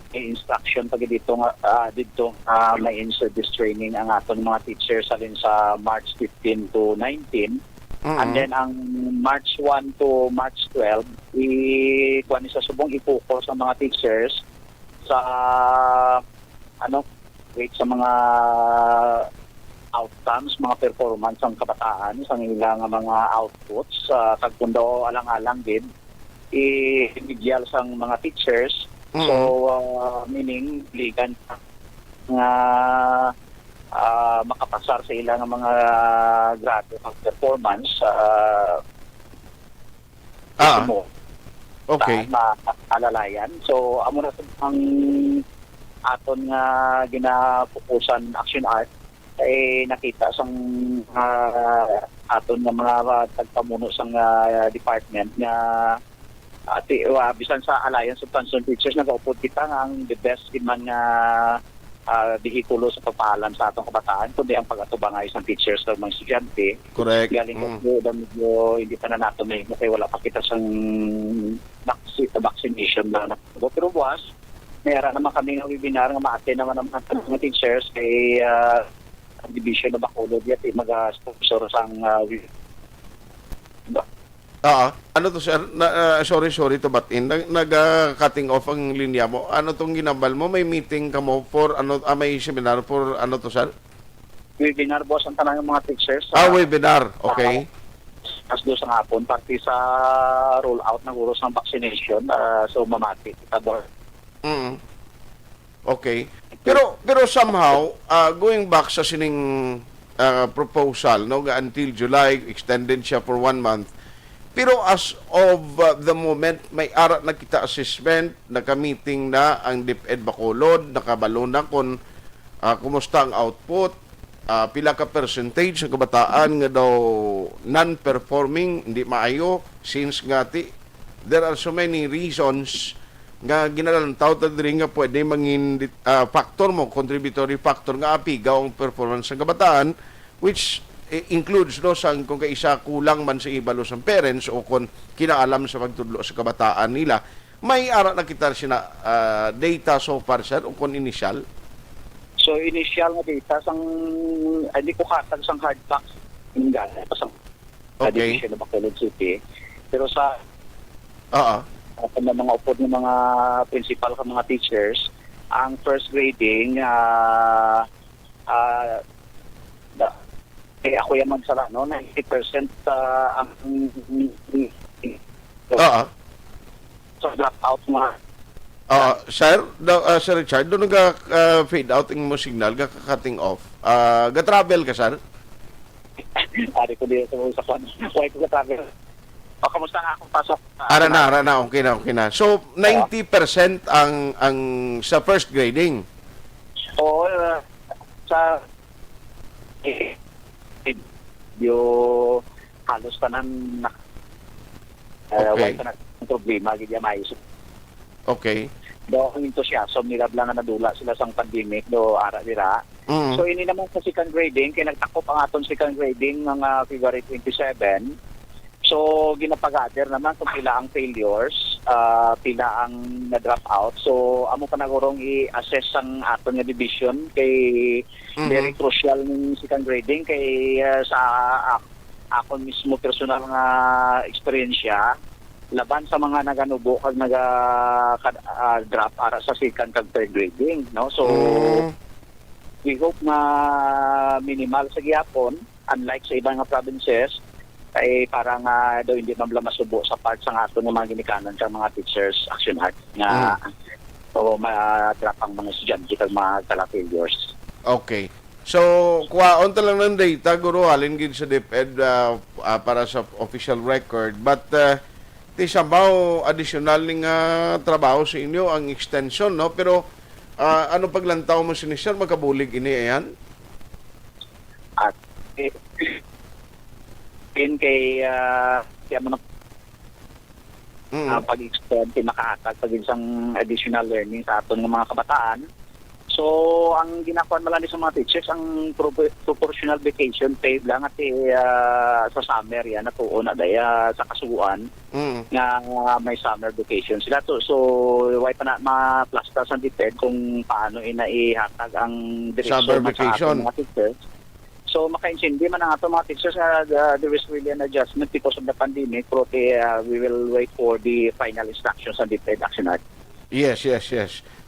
instruction pag dito may in-service training ang aton mga teachers alin sa March 15 to 19. And then ang March 1 to March 12 kuan sa subong i-focus ang mga teachers sa sa mga outcomes, mga performance ng kabataan sa ilang mga outputs kag kundo alang-alang din i-medial sang mga teachers. So, meaning, ligan nga makapasar sa ilang mga grado ng performance okay. Alalayan. So, amo na ang aton nga ginapukusan action art ay nakita sang aton nga mga tagpamuno sang department nga bisan sa Alliance of Concerned Teachers, nag-upod kita ang the best man nga bihikulo sa pagpaalam sa atong kabataan, kundi ang pag-atubang ay isang teachers ng mga estudyante. Correct. Galing medyo hindi pa na nato may kaya wala pa kita sang vaccination na nakuha. Pero buwas, mayroon naman kami ng webinar nga ma-attend naman ang mga teachers kay division na Bacolod yat mag-sponsor sang Ano to sir? Sorry to butt in. Nag-cutting off ang linya mo. Ano tong ginambal mo? May meeting ka mo for ano? May seminar for ano to sir? Webinar boss ang tanang ng mga teachers. Webinar. Okay. As doon sa hapon, pati sa roll-out ng uros ng vaccination. So, mamati. Okay. Pero somehow, going back sa sining proposal, no, until July, extended siya for 1 month. Pero as of the moment, may ara na kita assessment, naka-meeting na ang DepEd Bacolod, nakabalo na kung kumusta ang output, pila ka percentage ng kabataan nga daw non-performing, hindi maayo, since nga there are so many reasons nga ginalantaw ta diri nga pwede mangin factor mo, contributory factor nga apigaw ang performance ng kabataan, which includes no sang kung kaisa kulang man sa ibalo sa parents o kung kinaalam sa pagtudlo sa kabataan nila. May ara na kita sina data so far sir o kung initial. So initial nga data sang hindi ko katag sang hard facts ng gala sang division ng Bacolod City. Pero sa mga upod ng mga principal ka mga teachers, ang first grading ako yung magsala, no? 90% ang so drop out mga Sir, Sir Richard, doon fade out yung mo signal, cutting off. Ga-travel ka, sir? Ari ko dito sa kwan. Why ko ga-travel? Kamusta nga akong pasok? Ara na, okay na. So, 90% ang sa first grading? Oo, sa yung halos tanan na wala ka na problema, gaya maayos. Okay. Do ang enthusiasm nila lang na nadula sila sang pandemic do ara dira. So ini naman sa second grading kay nagtakop ang aton second grading ng February 27. So ginapag-gather naman kung pila ang failures, pila ang na-drop out. So amo pa nagurong i-assess ang aton nga division kay very crucial ng second grading kay sa ako mismo personal nga eksperyensya laban sa mga naganubo kag drop para sa second kag third grading, no? So we hope na minimal sa gihapon, unlike sa ibang nga provinces ay parang daw hindi man masubo sa part sa aton nga mga ginikanan sa mga teachers action heart nga ma-drop ang mga estudyante kag mga failures. Okay. So, kuhaon ta lang ng data, guro, halin gid sa DepEd para sa official record. But, somehow, additional ning trabaho sa inyo, ang extension, no? Pero, ano paglantaw mo sinisir, magkabulig ini, ayan? At, kay, kaya mo na pag-extend, makahatag pag isang additional learning sa aton ng mga kabataan. So, ang ginagawa malani sa mga teachers, ang proportional vacation paid lang at sa summer yan, natuon na daya sa kasuguan na may summer vacation sila to. So, why pa na ma-plaster sa DepEd kung paano inaihatag ang direksyon sa mga teachers. So, maka-insindi man ang ato mga teachers there is really an adjustment because of the pandemic, pero we will wait for the final instructions sa DepEd Action Act. Yes.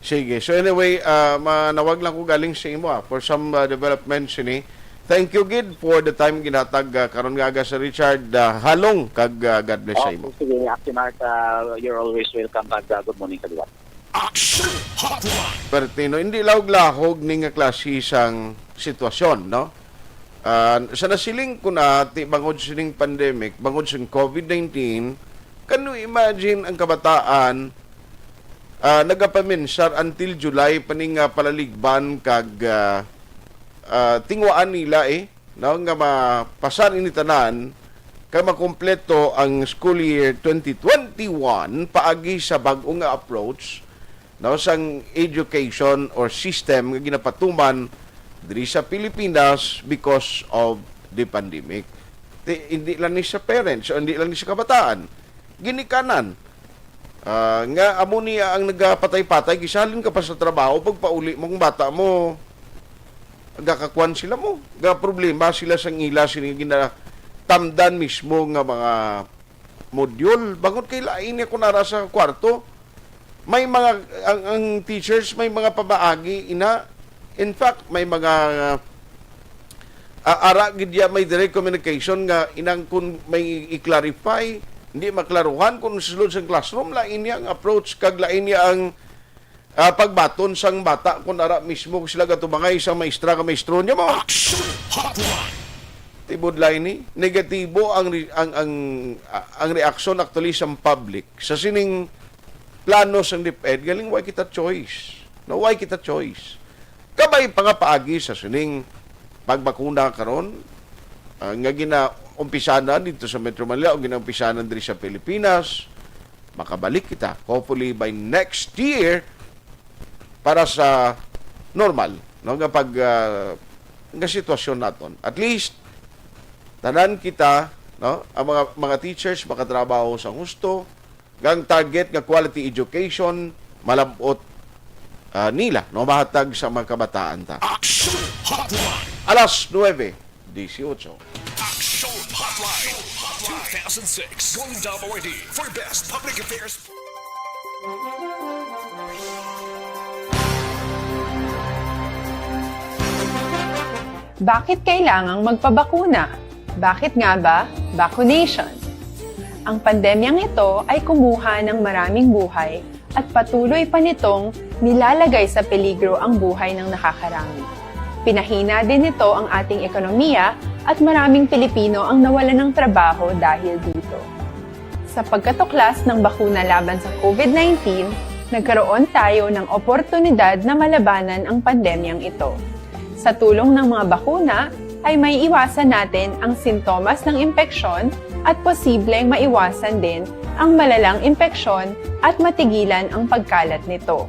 Sige. So anyway, manawag lang ko galing sa imo for some developments ini. Thank you gid for the time ginatag karon nga sa Richard halong kag God bless sa imo. Sige, Action Art, you're always welcome back. Good morning kadiwa. Aksyon Hotline. Pertino, hindi lahog ning nga klase sang sitwasyon, no? Sa nasiling ko na bangod sining pandemic, bangod sing COVID-19, can you imagine ang kabataan nagapaminsar until July paning palaligban kag tingwaan nila no nga mapasan ini tanan kay makumpleto ang school year 2021 paagi sa bag-o nga approach no sang education or system nga ginapatuman diri sa Pilipinas because of the pandemic. Hindi lang ni sa parents o hindi lang ni sa kabataan, ginikanan. Nga amo niya ang nagapatay-patay, gisalin ka pa sa trabaho, pagpauli mong bata mo, gakakwan sila mo. Ga problema sila sa ngila, sinigin na tamdan mismo nga mga module. Bangon kay lain niya kung nara sa kwarto. May mga, ang teachers, may mga pabaagi, ina. In fact, may mga ara gidya may direct communication nga inang kung may i-clarify, hindi maklaruhan kung sulod sa classroom, lain niya ang approach, kag lain niya ang pagbaton sang bata kung ara mismo sila gatubangay sa maestra ka maestro niya mo. Aksyon Hotline. Tibod lain ni negatibo ang reaksyon actually sa public sa sining plano sang DepEd galing why kita choice. No, why kita choice. Kabay pangapaagi sa sining pagbakuna karon nga ginaumpisanan dito sa Metro Manila o ginaumpisanan diri sa Pilipinas, makabalik kita hopefully by next year para sa normal no nga pag nga sitwasyon naton. At least tanan kita no ang mga teachers makatrabaho sa gusto, gang target nga quality education malabot nila no mahatag sa mga kabataan ta. Aksyon Hotline. Alas 9:18. Aksyon Hotline 2006. Going WID for best public affairs. Bakit kailangang magpabakuna? Bakit nga ba? Vaccination. Ang pandemyang ito ay kumuha ng maraming buhay at patuloy pa nitong nilalagay sa peligro ang buhay ng nakakarami. Pinahina din nito ang ating ekonomiya at maraming Pilipino ang nawalan ng trabaho dahil dito. Sa pagkatuklas ng bakuna laban sa COVID-19, nagkaroon tayo ng oportunidad na malabanan ang pandemyang ito. Sa tulong ng mga bakuna, ay may iwasan natin ang sintomas ng impeksyon at posibleng maiwasan din ang malalang impeksyon at matigilan ang pagkalat nito.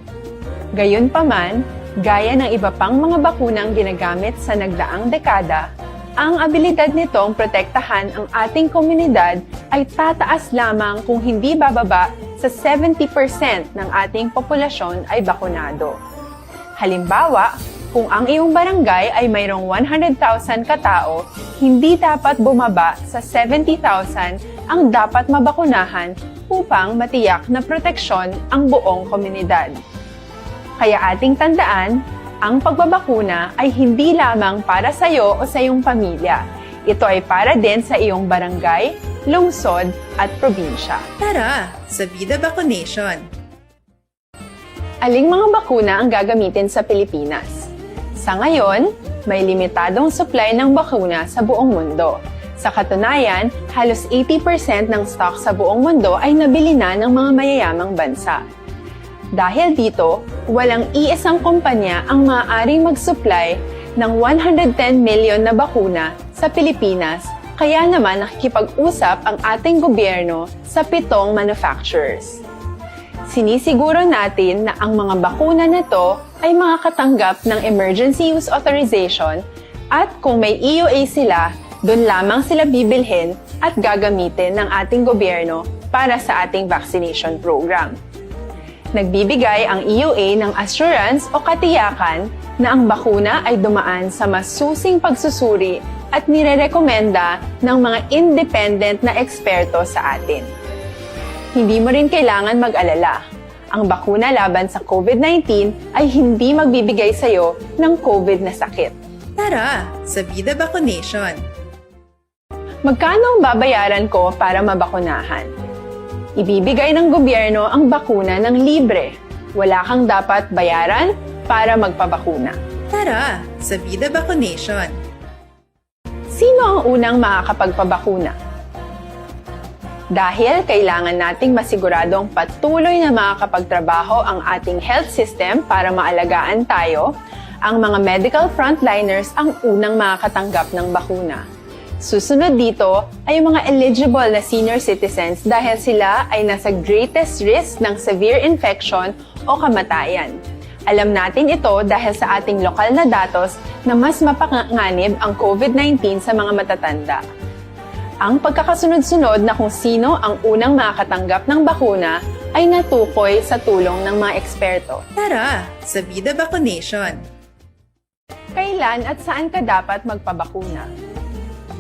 Gayunpaman, gaya ng iba pang mga bakunang ginagamit sa nagdaang dekada, ang abilidad nitong protektahan ang ating komunidad ay tataas lamang kung hindi bababa sa 70% ng ating populasyon ay bakunado. Halimbawa, kung ang iyong barangay ay mayroong 100,000 katao, hindi dapat bumaba sa 70,000 ang dapat mabakunahan upang matiyak na proteksyon ang buong komunidad. Kaya ating tandaan, ang pagbabakuna ay hindi lamang para sa iyo o sa iyong pamilya. Ito ay para din sa iyong barangay, lungsod at probinsya. Tara, sa Vida Vaccination! Aling mga bakuna ang gagamitin sa Pilipinas? Sa ngayon, may limitadong supply ng bakuna sa buong mundo. Sa katunayan, halos 80% ng stock sa buong mundo ay nabili na ng mga mayayamang bansa. Dahil dito, walang iisang kumpanya ang maaaring mag-supply ng 110 million na bakuna sa Pilipinas, kaya naman nakikipag-usap ang ating gobyerno sa 7 manufacturers. Sinisiguro natin na ang mga bakuna na to ay makakatanggap ng Emergency Use Authorization at kung may EUA sila, doon lamang sila bibilhin at gagamitin ng ating gobyerno para sa ating vaccination program. Nagbibigay ang EUA ng assurance o katiyakan na ang bakuna ay dumaan sa masusing pagsusuri at nirerekomenda ng mga independent na eksperto sa atin. Hindi mo rin kailangan mag-alala. Ang bakuna laban sa COVID-19 ay hindi magbibigay sa iyo ng COVID na sakit. Tara, sa Vida Vaccination! Magkano ang babayaran ko para mabakunahan? Ibibigay ng gobyerno ang bakuna ng libre. Wala kang dapat bayaran para magpabakuna. Tara, sa Vida Vaccination! Sino ang unang makakapagpabakuna? Dahil kailangan nating masiguradong patuloy na makakapagtrabaho ang ating health system para maalagaan tayo, ang mga medical frontliners ang unang makakatanggap ng bakuna. Susunod dito ay mga eligible na senior citizens dahil sila ay nasa greatest risk ng severe infection o kamatayan. Alam natin ito dahil sa ating lokal na datos na mas mapanganib ang COVID-19 sa mga matatanda. Ang pagkakasunod-sunod na kung sino ang unang makakatanggap ng bakuna ay natukoy sa tulong ng mga eksperto. Tara, sa Vida Vaccination! Kailan at saan ka dapat magpabakuna?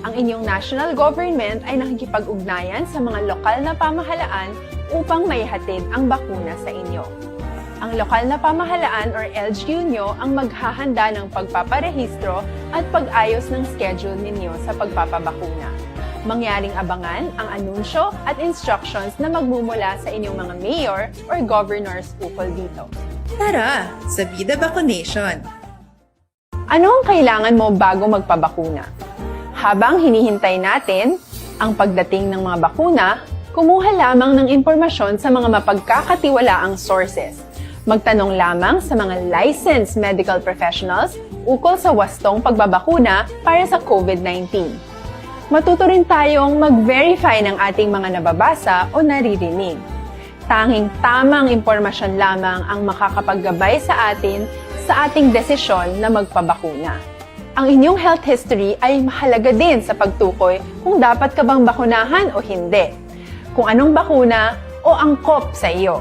Ang inyong national government ay nakikipag-ugnayan sa mga lokal na pamahalaan upang maihatid ang bakuna sa inyo. Ang lokal na pamahalaan or LGU nyo ang maghahanda ng pagpaparehistro at pag-ayos ng schedule ninyo sa pagpapabakuna. Mangyaring abangan ang anunsyo at instructions na magmumula sa inyong mga mayor or governors ukol dito. Tara, sa Vida Vaccination! Ano ang kailangan mo bago magpabakuna? Habang hinihintay natin ang pagdating ng mga bakuna, kumuha lamang ng impormasyon sa mga mapagkakatiwalaang sources. Magtanong lamang sa mga licensed medical professionals ukol sa wastong pagbabakuna para sa COVID-19. Matuto rin tayong mag-verify ng ating mga nababasa o naririnig. Tanging tamang impormasyon lamang ang makakapaggabay sa atin sa ating desisyon na magpabakuna. Ang inyong health history ay mahalaga din sa pagtukoy kung dapat ka bang bakunahan o hindi, kung anong bakuna o angkop sa iyo.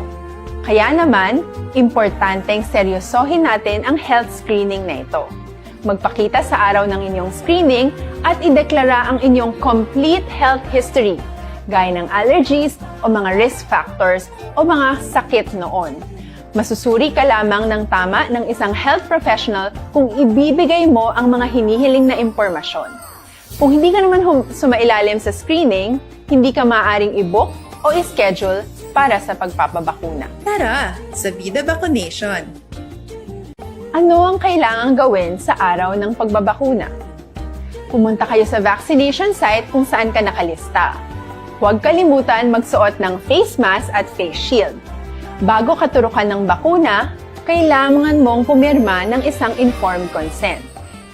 Kaya naman, importanteng seryosohin natin ang health screening na ito. Magpakita sa araw ng inyong screening at ideklara ang inyong complete health history, gaya ng allergies o mga risk factors o mga sakit noon. Masusuri ka lamang ng tama ng isang health professional kung ibibigay mo ang mga hinihiling na impormasyon. Kung hindi ka naman sumailalim sa screening, hindi ka maaaring i-book o i-schedule para sa pagpapabakuna. Tara, sa Vida Vaccination! Ano ang kailangang gawin sa araw ng pagbabakuna? Pumunta kayo sa vaccination site kung saan ka nakalista. Huwag kalimutan magsuot ng face mask at face shield. Bago ka turukan ng bakuna, kailangan mong pumirma ng isang informed consent.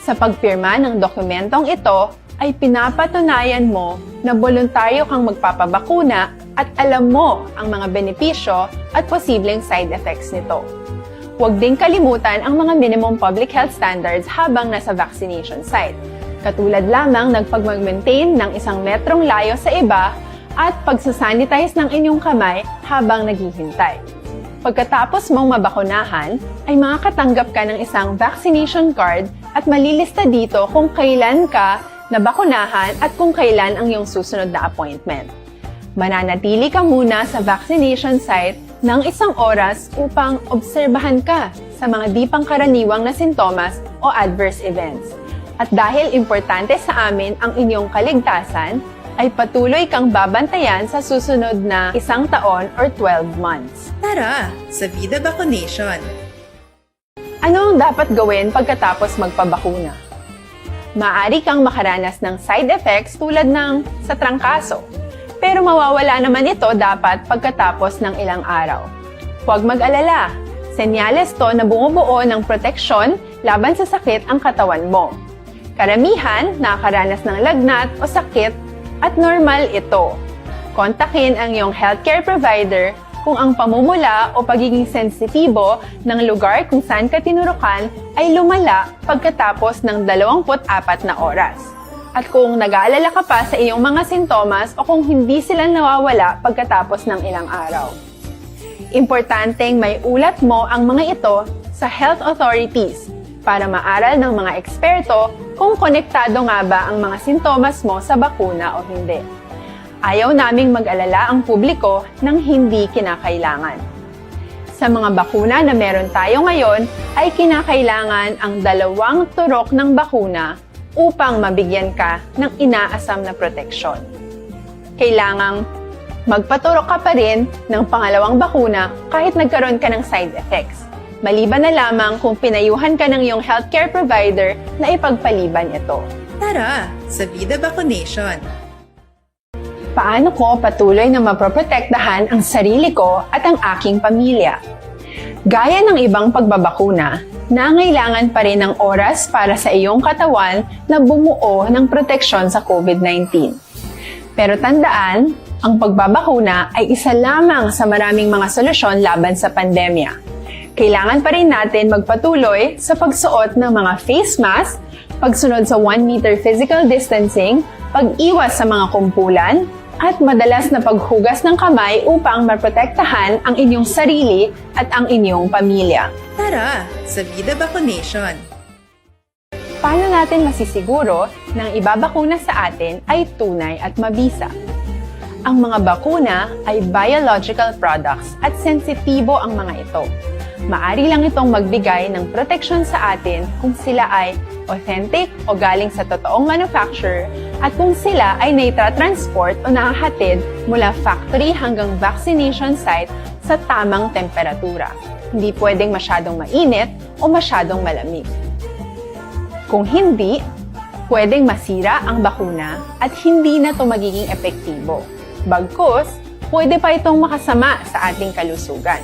Sa pagpirma ng dokumentong ito, ay pinapatunayan mo na voluntaryo kang magpapabakuna at alam mo ang mga benepisyo at posibleng side effects nito. Huwag din kalimutan ang mga minimum public health standards habang nasa vaccination site. Katulad lamang nagpag-maintain ng 1 metrong layo sa iba at pagsasanitize ng inyong kamay habang naghihintay. Pagkatapos mong mabakunahan, ay makakatanggap ka ng isang vaccination card at malilista dito kung kailan ka nabakunahan at kung kailan ang iyong susunod na appointment. Mananatili ka muna sa vaccination site ng 1 oras upang obserbahan ka sa mga di pangkaraniwang na sintomas o adverse events. At dahil importante sa amin ang inyong kaligtasan, ay patuloy kang babantayan sa susunod na 1 taon or 12 months. Tara, sa Vida Vaccination! Ano ang dapat gawin pagkatapos magpabakuna? Maaari kang makaranas ng side effects tulad ng sa trangkaso, pero mawawala naman ito dapat pagkatapos ng ilang araw. Huwag mag-alala, senyales to na bumubuo ng proteksyon laban sa sakit ang katawan mo. Karamihan nakakaranas ng lagnat o sakit at normal ito. Kontakin ang iyong healthcare provider kung ang pamumula o pagiging sensitibo ng lugar kung saan ka tinurukan ay lumala pagkatapos ng 24 na oras. At kung nag-aalala ka pa sa iyong mga sintomas o kung hindi sila nawawala pagkatapos ng ilang araw. Importanteng may ulat mo ang mga ito sa health authorities para maaral ng mga eksperto kung konektado nga ba ang mga sintomas mo sa bakuna o hindi. Ayaw naming mag-alala ang publiko ng hindi kinakailangan. Sa mga bakuna na meron tayo ngayon, ay kinakailangan ang 2 turok ng bakuna upang mabigyan ka ng inaasam na proteksyon. Kailangang magpaturok ka pa rin ng 2 bakuna kahit nagkaroon ka ng side effects. Maliban na lamang kung pinayuhan ka ng iyong healthcare provider na ipagpaliban ito. Tara, sa Vida Vaccination! Paano ko patuloy na maproprotektahan ang sarili ko at ang aking pamilya? Gaya ng ibang pagbabakuna, nangailangan pa rin ng oras para sa iyong katawan na bumuo ng proteksyon sa COVID-19. Pero tandaan, ang pagbabakuna ay isa lamang sa maraming mga solusyon laban sa pandemya. Kailangan pa rin natin magpatuloy sa pagsuot ng mga face mask, pagsunod sa 1 meter physical distancing, pag-iwas sa mga kumpulan, at madalas na paghugas ng kamay upang maprotektahan ang inyong sarili at ang inyong pamilya. Tara, sa Vida Vaccination! Paano natin masisiguro na ang ibabakuna sa atin ay tunay at mabisa? Ang mga bakuna ay biological products at sensitibo ang mga ito. Maari lang itong magbigay ng proteksyon sa atin kung sila ay authentic o galing sa totoong manufacturer at kung sila ay naitra-transport o nahahatid mula factory hanggang vaccination site sa tamang temperatura. Hindi pwedeng masyadong mainit o masyadong malamig. Kung hindi, pwedeng masira ang bakuna at hindi na ito magiging epektibo. Bagkus, pwede pa itong makasama sa ating kalusugan.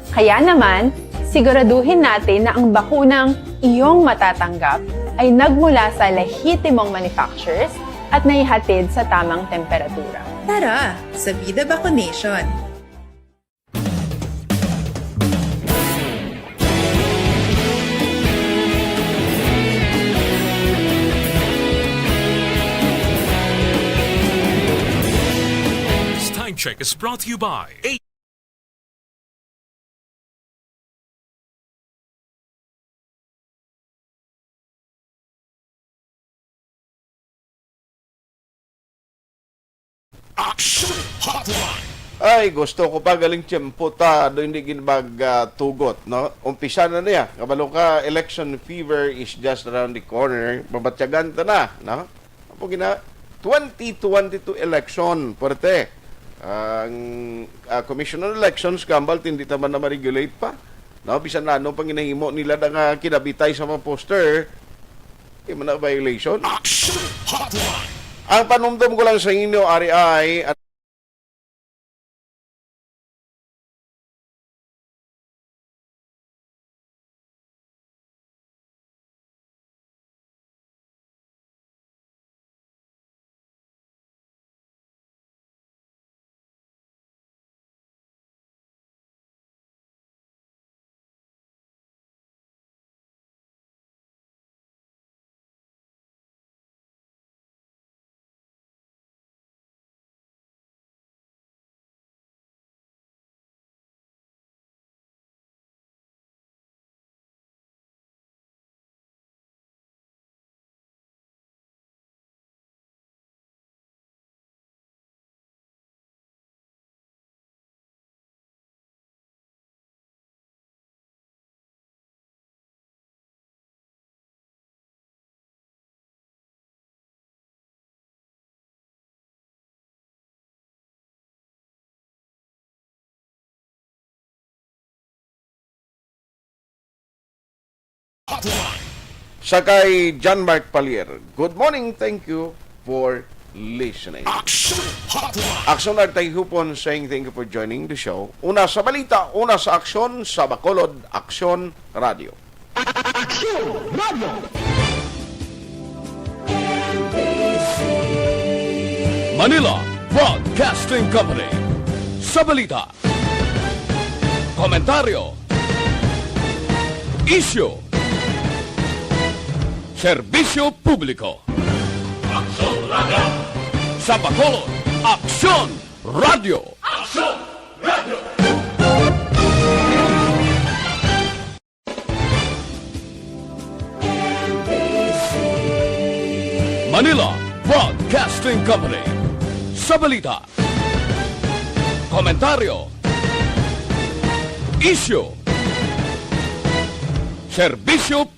Kaya naman, siguraduhin natin na ang bakunang iyong matatanggap ay nagmula sa lehitimong manufacturers at naihatid sa tamang temperatura. Tara sa Vida Vaccination! This time check is brought to you by Aksyon Hotline. Ay, gusto ko pa galing tiyempo ta, do hindi ginbag-tugot, no? Umpisa na niya. Kabalo ka, election fever is just around the corner. Babatyagan ta na, no? Apo gina, 2022 election, puwerte. Ang Commission on Elections, kambal, hindi taman na ma-regulate pa. No? Bisan na, anong panginahimo nila na kinabitay sa mga poster, hindi mo na violation. Aksyon Hotline. Ang panumdum ko lang sa inyo, Ari, ay Hotline. Sakay John Mark Palier. Good morning, thank you for listening. Aksyon Hotline. Aksyon at Tayhopon saying thank you for joining the show. Una sa balita, una sa aksyon, sa Bacolod, Aksyon Radio. Aksyon Radio! Manila Broadcasting Company. Sa balita, komentaryo, issue, serbisyo publiko. Aksyon Radio. Sa Bacolod, Aksyon Radio. Aksyon Radio. Manila Broadcasting Company. Sa balita, komentaryo, issue, serbisyo